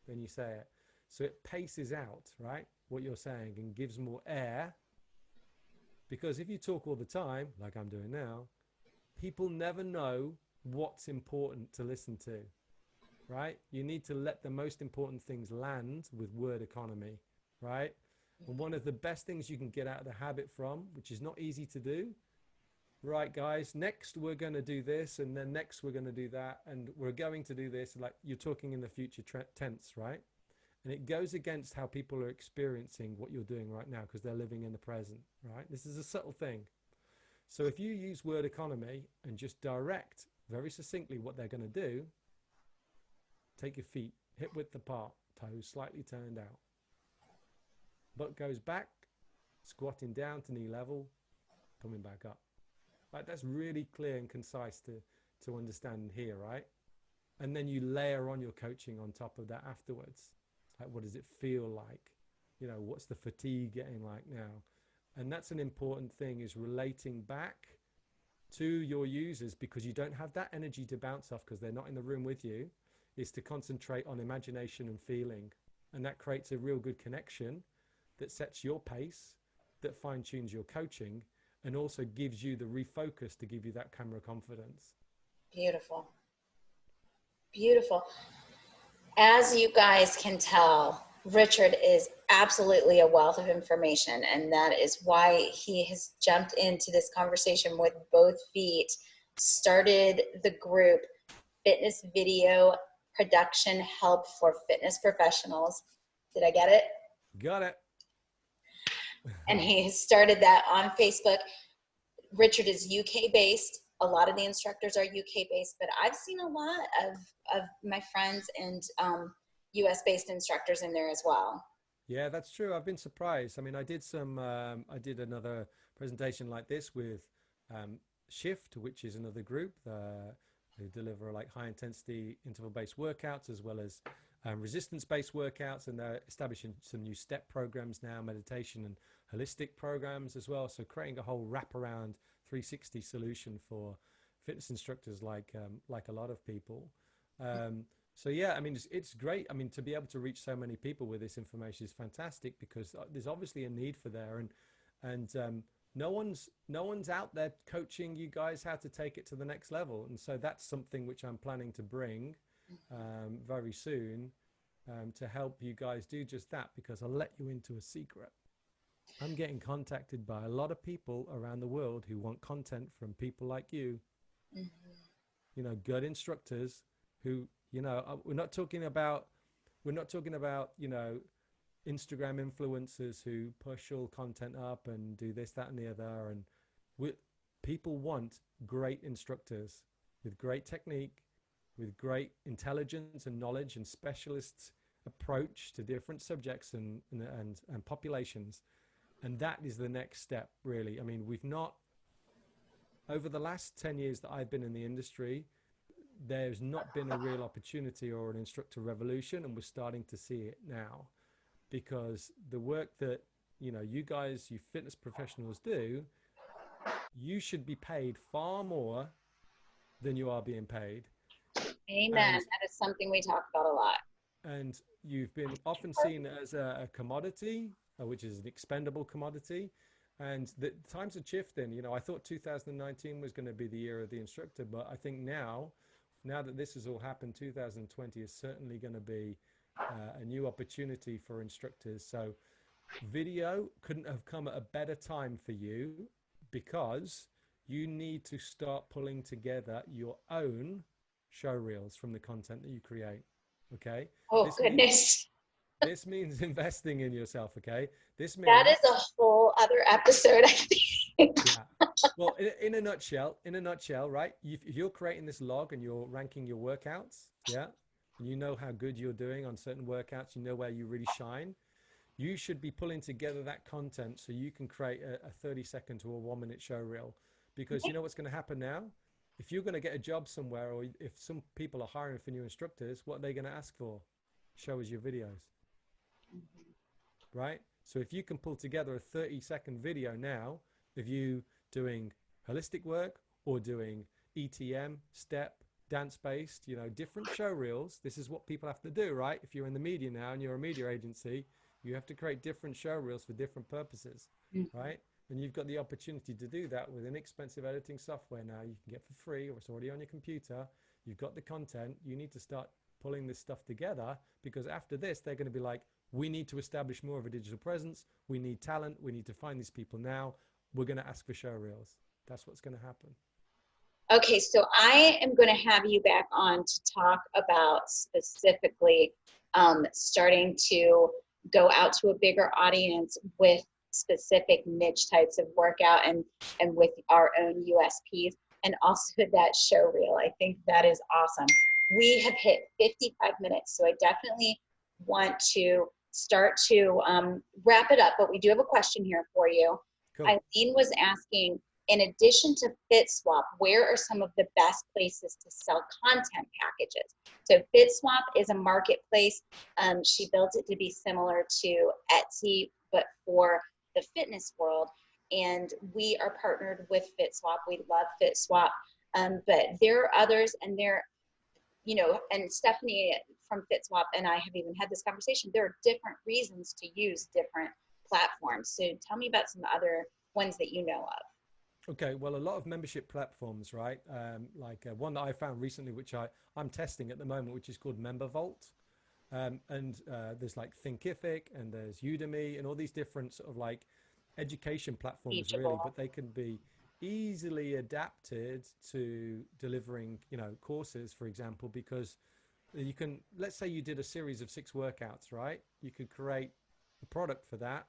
then you say it. So it paces out, right, what you're saying and gives more air. Because if you talk all the time, like I'm doing now, people never know what's important to listen to, right? You need to let the most important things land with word economy, right? And one of the best things you can get out of the habit from, which is not easy to do, right, guys, next we're going to do this, and then next we're going to do that, and we're going to do this, like you're talking in the future tense, right? And it goes against how people are experiencing what you're doing right now because they're living in the present, right? This is a subtle thing. So if you use word economy and just direct very succinctly what they're going to do, take your feet hip width apart, toes slightly turned out, butt goes back, squatting down to knee level, coming back up. Like that's really clear and concise to understand and hear, right? And then you layer on your coaching on top of that afterwards. Like, what does it feel like? You know, what's the fatigue getting like now? And that's an important thing, is relating back to your users, because you don't have that energy to bounce off because they're not in the room with you, is to concentrate on imagination and feeling. And that creates a real good connection that sets your pace, that fine-tunes your coaching, and also gives you the refocus to give you that camera confidence. Beautiful. Beautiful. As you guys can tell, Richard is absolutely a wealth of information, and that is why he has jumped into this conversation with both feet, started the group Fitness Video Production Help for Fitness Professionals. Did I get it? Got it. And he started that on Facebook. Richard is UK based. A lot of the instructors are UK based, but I've seen a lot of my friends and US based instructors in there as well. Yeah, that's true. I've been surprised. I mean, I did another presentation like this with Shift, which is another group who deliver like high intensity interval based workouts as well as resistance based workouts, and they're establishing some new step programs now, meditation and holistic programs as well. So creating a whole wraparound 360 solution for fitness instructors like a lot of people. So yeah, I mean, it's great. I mean, to be able to reach so many people with this information is fantastic, because there's obviously a need for there, and no one's out there coaching you guys how to take it to the next level. And so that's something which I'm planning to bring very soon, to help you guys do just that, because I'll let you into a secret. I'm getting contacted by a lot of people around the world who want content from people like you, you know, good instructors who, you know, we're not talking about, you know, Instagram influencers who push all content up and do this, that, and the other. And people want great instructors with great technique, with great intelligence and knowledge and specialists approach to different subjects and populations. And that is the next step, really. I mean, we've not, over the last 10 years that I've been in the industry, there's not been a real opportunity or an instructor revolution, and we're starting to see it now, because the work that, you know, you guys, you fitness professionals do, you should be paid far more than you are being paid. Amen. That is something we talk about a lot. And you've been often seen as a commodity, which is an expendable commodity. And the times are shifting. You know, I thought 2019 was going to be the year of the instructor, but I think now that this has all happened, 2020 is certainly going to be a new opportunity for instructors. So video couldn't have come at a better time for you, because you need to start pulling together your own show reels from the content that you create. Okay. Oh, goodness. This means investing in yourself. Okay. This means that is a whole other episode, I think. Yeah. Well, in a nutshell, right? If you're creating this log and you're ranking your workouts, yeah, and you know how good you're doing on certain workouts, you know where you really shine, you should be pulling together that content so you can create a 30-second to a 1-minute show reel. Because you know what's going to happen now? If you're going to get a job somewhere, or if some people are hiring for new instructors, what are they going to ask for? Show us your videos. Right? So if you can pull together a 30-second video now of you doing holistic work or doing ETM, step, dance-based, you know, different show reels, this is what people have to do, right? If you're in the media now and you're a media agency, you have to create different show reels for different purposes, right? And you've got the opportunity to do that with inexpensive editing software now you can get for free, or it's already on your computer. You've got the content. You need to start pulling this stuff together, because after this, they're going to be like, we need to establish more of a digital presence. We need talent. We need to find these people now. We're going to ask for show reels. That's what's going to happen. Okay, so I am going to have you back on to talk about specifically starting to go out to a bigger audience with specific niche types of workout and with our own USPs, and also that show reel. I think that is awesome. We have hit 55 minutes, so I definitely want to start to wrap it up, but we do have a question here for you. Cool. Eileen was asking, in addition to FitSwap, where are some of the best places to sell content packages? So FitSwap is a marketplace. She built it to be similar to Etsy, but for the fitness world. And we are partnered with FitSwap. We love FitSwap. But there are others, and they're, you know, and Stephanie from FitSwap and I have even had this conversation. There are different reasons to use different platforms. So tell me about some other ones that you know of. Okay, well, a lot of membership platforms, right? Like one that I found recently, which I'm testing at the moment, which is called MemberVault. There's like Thinkific, and there's Udemy, and all these different sort of like education platforms, really, but they can be easily adapted to delivering, you know, courses, for example, because you can, let's say you did a series of 6 workouts, right? You could create a product for that,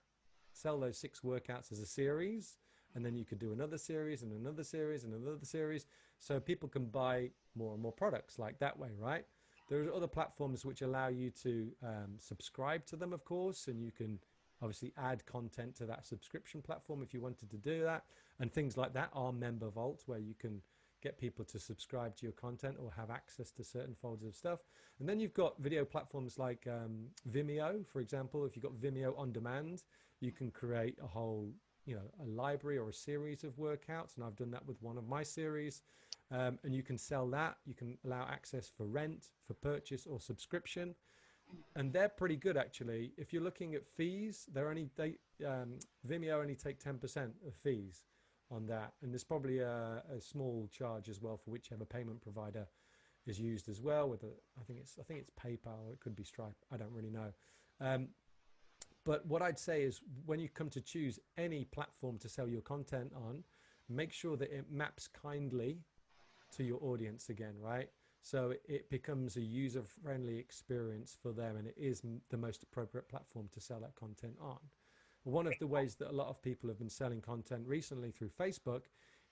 sell those 6 workouts as a series, and then you could do another series and another series and another series, so people can buy more and more products like that way, right? There are other platforms which allow you to subscribe to them, of course, and you can obviously add content to that subscription platform if you wanted to do that. And things like that are MemberVault, where you can get people to subscribe to your content or have access to certain folders of stuff. And then you've got video platforms like Vimeo, for example. If you've got Vimeo on demand, you can create a whole, you know, a library or a series of workouts. And I've done that with one of my series. And you can sell that. You can allow access for rent, for purchase, or subscription. And they're pretty good, actually. If you're looking at fees, Vimeo only take 10% of fees on that. And there's probably a small charge as well for whichever payment provider is used as well. With I think it's PayPal, or it could be Stripe. I don't really know. But what I'd say is when you come to choose any platform to sell your content on, make sure that it maps kindly to your audience again, right? So it becomes a user-friendly experience for them, and it is the most appropriate platform to sell that content on. One of the ways that a lot of people have been selling content recently through Facebook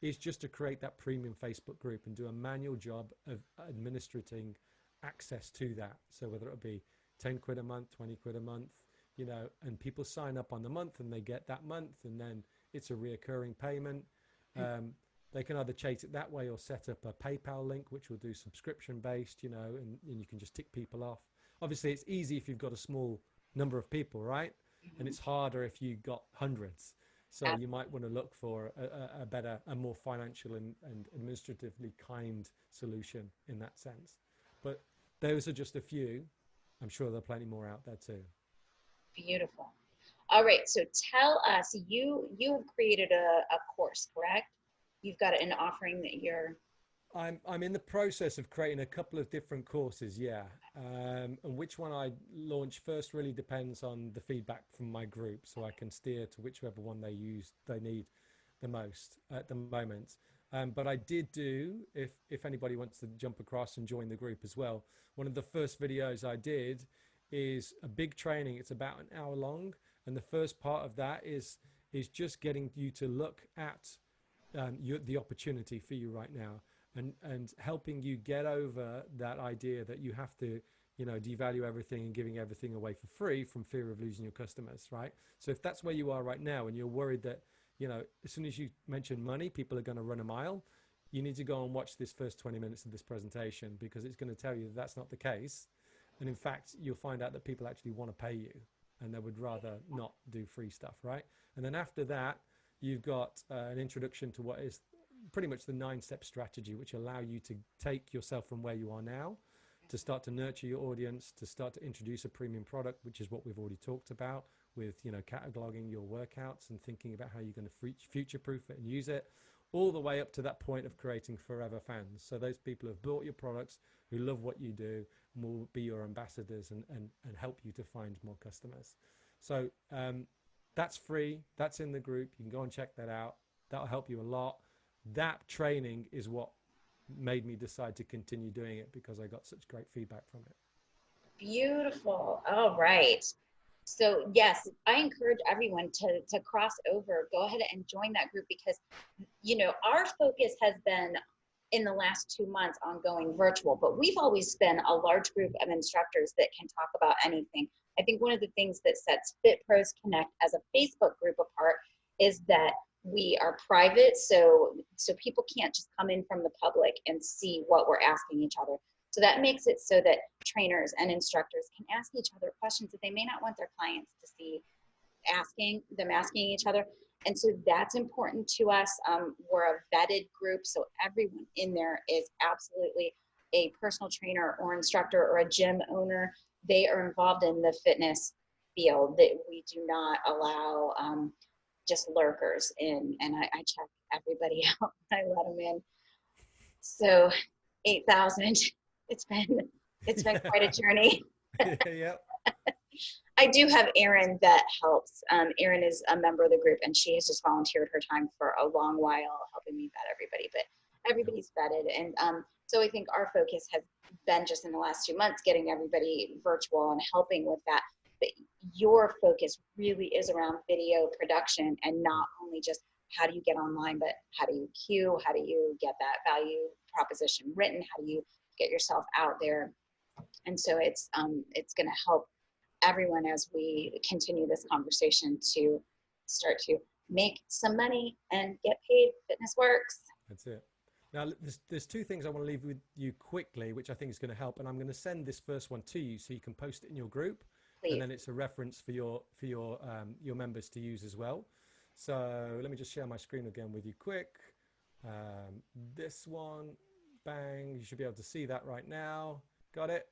is just to create that premium Facebook group and do a manual job of administrating access to that. So whether it be 10 quid a month, 20 quid a month, you know, and people sign up on the month and they get that month, and then it's a reoccurring payment. They can either chase it that way or set up a PayPal link, which will do subscription based, you know, and you can just tick people off. Obviously, it's easy if you've got a small number of people, right? And it's harder if you've got hundreds. So you might want to look for a better, a more financial and administratively kind solution in that sense. But those are just a few. I'm sure there are plenty more out there too. Beautiful. All right, so tell us, you have created a course, correct? You've got an offering that you're... I'm in the process of creating a couple of different courses, yeah. And which one I launch first really depends on the feedback from my group, so I can steer to whichever one they need the most at the moment. But I did do, if anybody wants to jump across and join the group as well, one of the first videos I did is a big training. It's about an hour long, and the first part of that is just getting you to look at the opportunity for you right now, and helping you get over that idea that you have to, you know, devalue everything and giving everything away for free from fear of losing your customers, right? So if that's where you are right now and you're worried that, you know, as soon as you mention money, people are going to run a mile, you need to go and watch this first 20 minutes of this presentation, because it's going to tell you that that's not the case. And in fact, you'll find out that people actually want to pay you, and they would rather not do free stuff, right? And then after that, you've got an introduction to what is pretty much the 9-step strategy, which allow you to take yourself from where you are now, to start to nurture your audience, to start to introduce a premium product, which is what we've already talked about with, you know, cataloging your workouts and thinking about how you're going to future-proof it and use it, all the way up to that point of creating forever fans. So those people who have bought your products, who love what you do, and will be your ambassadors and help you to find more customers. So that's free. That's in the group. You can go and check that out. That'll help you a lot. That training is what made me decide to continue doing it, because I got such great feedback from it. Beautiful. All right. So yes, I encourage everyone to cross over, go ahead and join that group, because, you know, our focus has been in the last 2 months on going virtual, but we've always been a large group of instructors that can talk about anything. I think one of the things that sets Fit Pros Connect as a Facebook group apart is that we are private, so people can't just come in from the public and see what we're asking each other. So that makes it so that trainers and instructors can ask each other questions that they may not want their clients to see asking each other. And so that's important to us. We're a vetted group, so everyone in there is absolutely a personal trainer or instructor or a gym owner. They are involved in the fitness field. That we do not allow just lurkers in, and I check everybody out. I let them in. So 8,000. It's been quite a journey. Yep. I do have Erin that helps. Erin is a member of the group, and she has just volunteered her time for a long while helping me vet everybody, but everybody's vetted. And so I think our focus has been just in the last 2 months getting everybody virtual and helping with that. But your focus really is around video production, and not only just how do you get online, but how do you queue, how do you get that value proposition written, how do you get yourself out there. And so it's going to help everyone as we continue this conversation to start to make some money and get paid. Fitness works. That's it. Now, there's 2 things I want to leave with you quickly, which I think is going to help. And I'm going to send this first one to you so you can post it in your group. Please. And then it's a reference for your members to use as well. So let me just share my screen again with you quick. This one, bang, you should be able to see that right now. Got it?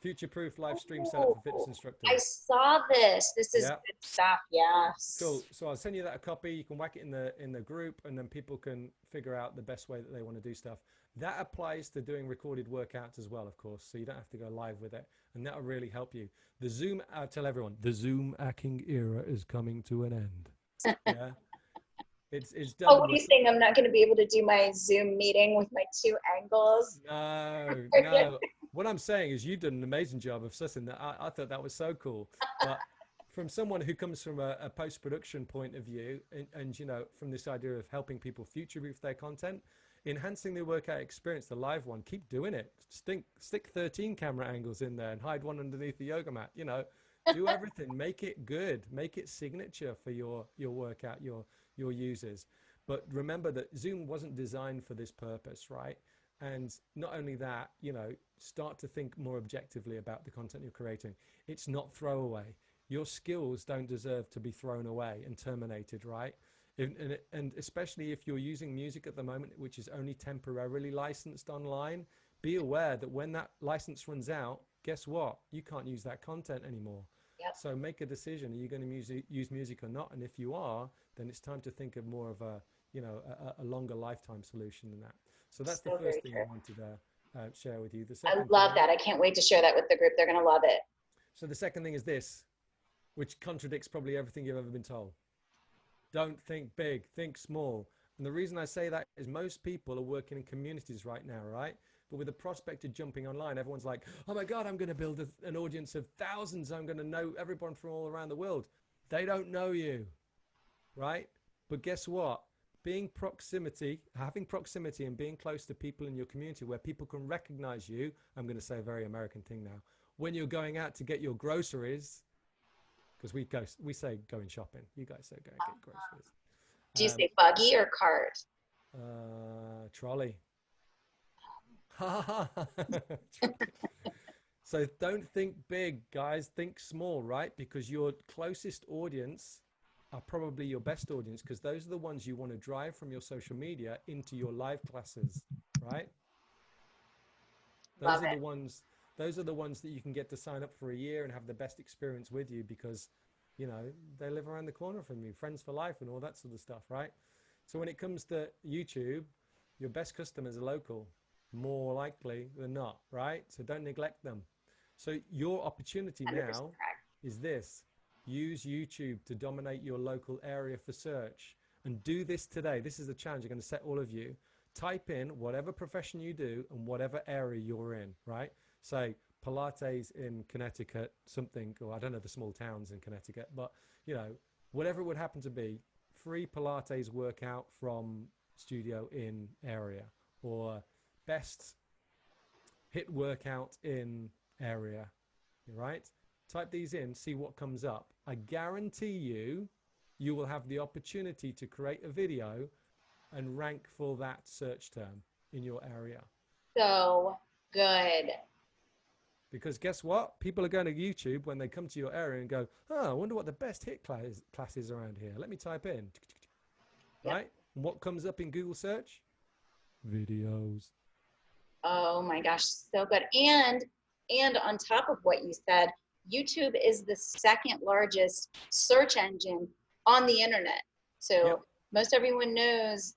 Future-proof live stream setup for fitness instructors. I saw this. This is good stuff. Yes. Cool. So I'll send you that a copy. You can whack it in the group, and then people can figure out the best way that they want to do stuff. That applies to doing recorded workouts as well, of course, so you don't have to go live with it, and that'll really help you. The Zoom, I tell everyone, the Zoom hacking era is coming to an end. Yeah, it's Oh, done. what are you saying? I'm not going to be able to do my Zoom meeting with my two angles? No, no. What I'm saying is you've done an amazing job of sussing that. I thought that was so cool. But from someone who comes from a post-production point of view, and you know, from this idea of helping people future-proof their content, enhancing their workout experience, the live one, keep doing it. Stick 13 camera angles in there and hide one underneath the yoga mat. You know, do everything. Make it good. Make it signature for your workout, your users. But remember that Zoom wasn't designed for this purpose, right? And not only that, you know, start to think more objectively about the content you're creating. It's not throwaway. Your skills don't deserve to be thrown away and terminated, right? And especially if you're using music at the moment, which is only temporarily licensed online, be aware that when that license runs out, guess what? You can't use that content anymore. Yep. So make a decision. Are you going to use music or not? And if you are, then it's time to think of more of a, you know, a longer lifetime solution than that. So that's the first thing I wanted to share with you. The I second love thing, that. I can't wait to share that with the group. They're going to love it. so the second thing is this, which contradicts probably everything you've ever been told. Don't think big, think small. And the reason I say that is most people are working in communities right now, right? But with the prospect of jumping online, everyone's like, oh my God, I'm going to build an audience of thousands. I'm going to know everyone from all around the world. They don't know you, right? But guess what? Having proximity and being close to people in your community where people can recognize you. I'm going to say a very American thing now. When you're going out to get your groceries, because we say going shopping. You guys say go and get groceries. Do you say buggy or cart? Trolley. So don't think big, guys. Think small, right? Because your closest audience are probably your best audience, because those are the ones you want to drive from your social media into your live classes, right? Those are the ones that you can get to sign up for a year and have the best experience with you, because you know they live around the corner from you, friends for life and all that sort of stuff, right? So when it comes to YouTube, your best customers are local, more likely than not, right? So don't neglect them. So your opportunity now is this: use YouTube to dominate your local area for search, and do this today. This is the challenge I'm going to set all of you. Type in whatever profession you do and whatever area you're in, right? Say Pilates in Connecticut, something, or I don't know the small towns in Connecticut, but you know, whatever it would happen to be, free Pilates workout from studio in area, or best HIIT workout in area, right? Type these in, see what comes up. I guarantee you will have the opportunity to create a video and rank for that search term in your area. So good. Because guess what? People are going to YouTube when they come to your area and go, oh, I wonder what the best HIIT class is around here. Let me type in. Right? Yep. And what comes up in Google search? Videos. Oh my gosh, so good. And on top of what you said, YouTube is the second largest search engine on the internet. So most everyone knows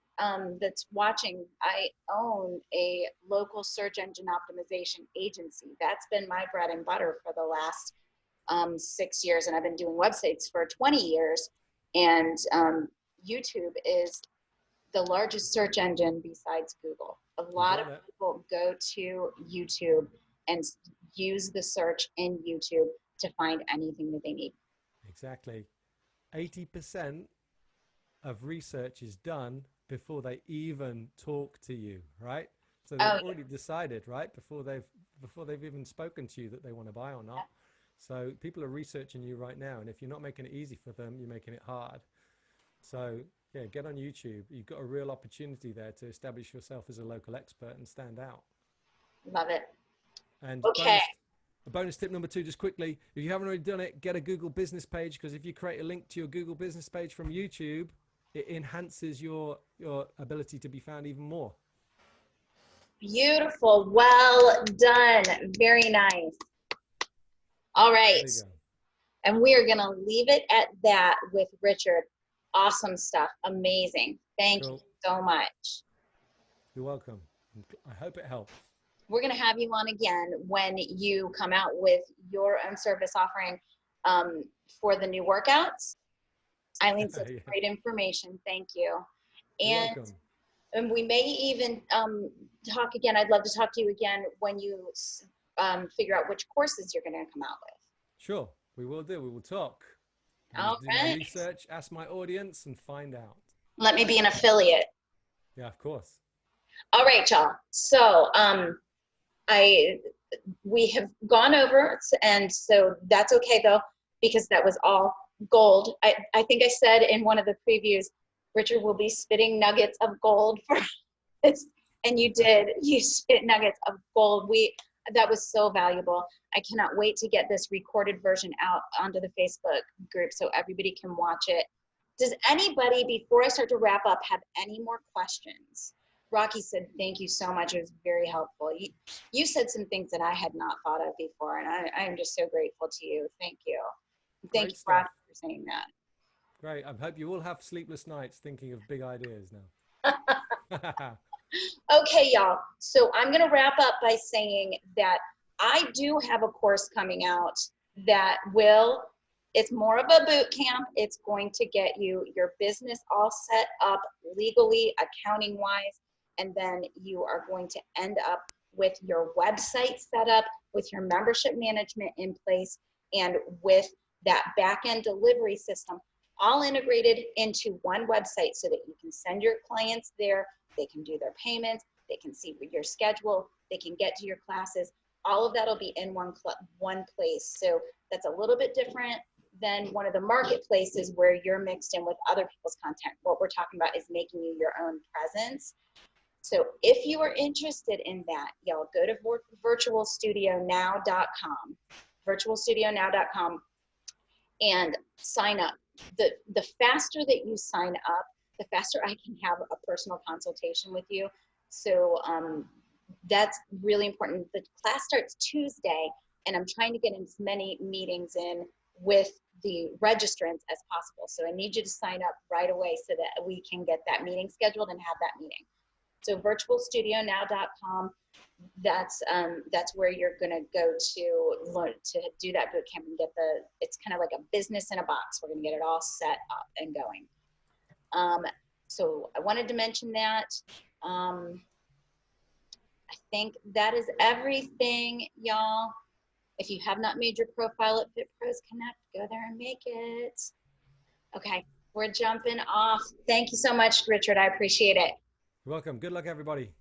that's watching, I own a local search engine optimization agency. That's been my bread and butter for the last 6 years, and I've been doing websites for 20 years. And YouTube is the largest search engine besides Google. A lot of people go to YouTube and use the search in YouTube to find anything that they need. Exactly. 80% of research is done before they even talk to you, right? So they've already decided, right, before they've even spoken to you that they want to buy or not. So people are researching you right now, and if you're not making it easy for them, you're making it hard. So yeah, get on YouTube. You've got a real opportunity there to establish yourself as a local expert and stand out. Love it. And okay. Bonus tip number 2, just quickly, if you haven't already done it, get a Google business page, because if you create a link to your Google business page from YouTube, it enhances your ability to be found even more. Beautiful. Well done. Very nice. All right. And we are going to leave it at that with Richard. Awesome stuff. Amazing. Thank you so much. You're welcome. I hope it helps. We're going to have you on again when you come out with your own service offering for the new workouts. Eileen said Yeah. great information. Thank you. You're And welcome. we may even talk again. I'd love to talk to you again when you figure out which courses you're going to come out with. Sure, we will do. We will talk. I'll All do my right. research, ask my audience, and find out. Let me be an affiliate. Yeah, of course. All right, y'all. So we have gone over, and so that's okay though, because that was all gold. I think I said in one of the previews, Richard will be spitting nuggets of gold for this, and you did. You spit nuggets of gold. That was so valuable. I cannot wait to get this recorded version out onto the Facebook group so everybody can watch it. Does anybody, before I start to wrap up, have any more questions? Rocky said, thank you so much. It was very helpful. You said some things that I had not thought of before, and I am just so grateful to you. Thank you. Thank you, Rocky, for saying that. Great. I hope you all have sleepless nights thinking of big ideas now. Okay, y'all. So I'm going to wrap up by saying that I do have a course coming out that it's more of a boot camp. It's going to get you your business all set up legally, accounting wise, and then you are going to end up with your website set up, with your membership management in place, and with that back-end delivery system all integrated into one website so that you can send your clients there, they can do their payments, they can see your schedule, they can get to your classes. All of that will be in one place. So that's a little bit different than one of the marketplaces where you're mixed in with other people's content. What we're talking about is making you your own presence. So if you are interested in that, y'all go to virtualstudionow.com, virtualstudionow.com, and sign up. The faster that you sign up, the faster I can have a personal consultation with you. So that's really important. The class starts Tuesday, and I'm trying to get as many meetings in with the registrants as possible. So I need you to sign up right away so that we can get that meeting scheduled and have that meeting. So virtualstudionow.com, that's where you're gonna go to learn to do that boot camp and get it's kind of like a business in a box. We're gonna get it all set up and going. So I wanted to mention that. I think that is everything, y'all. If you have not made your profile at Fit Pros Connect, go there and make it. Okay, we're jumping off. Thank you so much, Richard. I appreciate it. You're welcome. Good luck, everybody.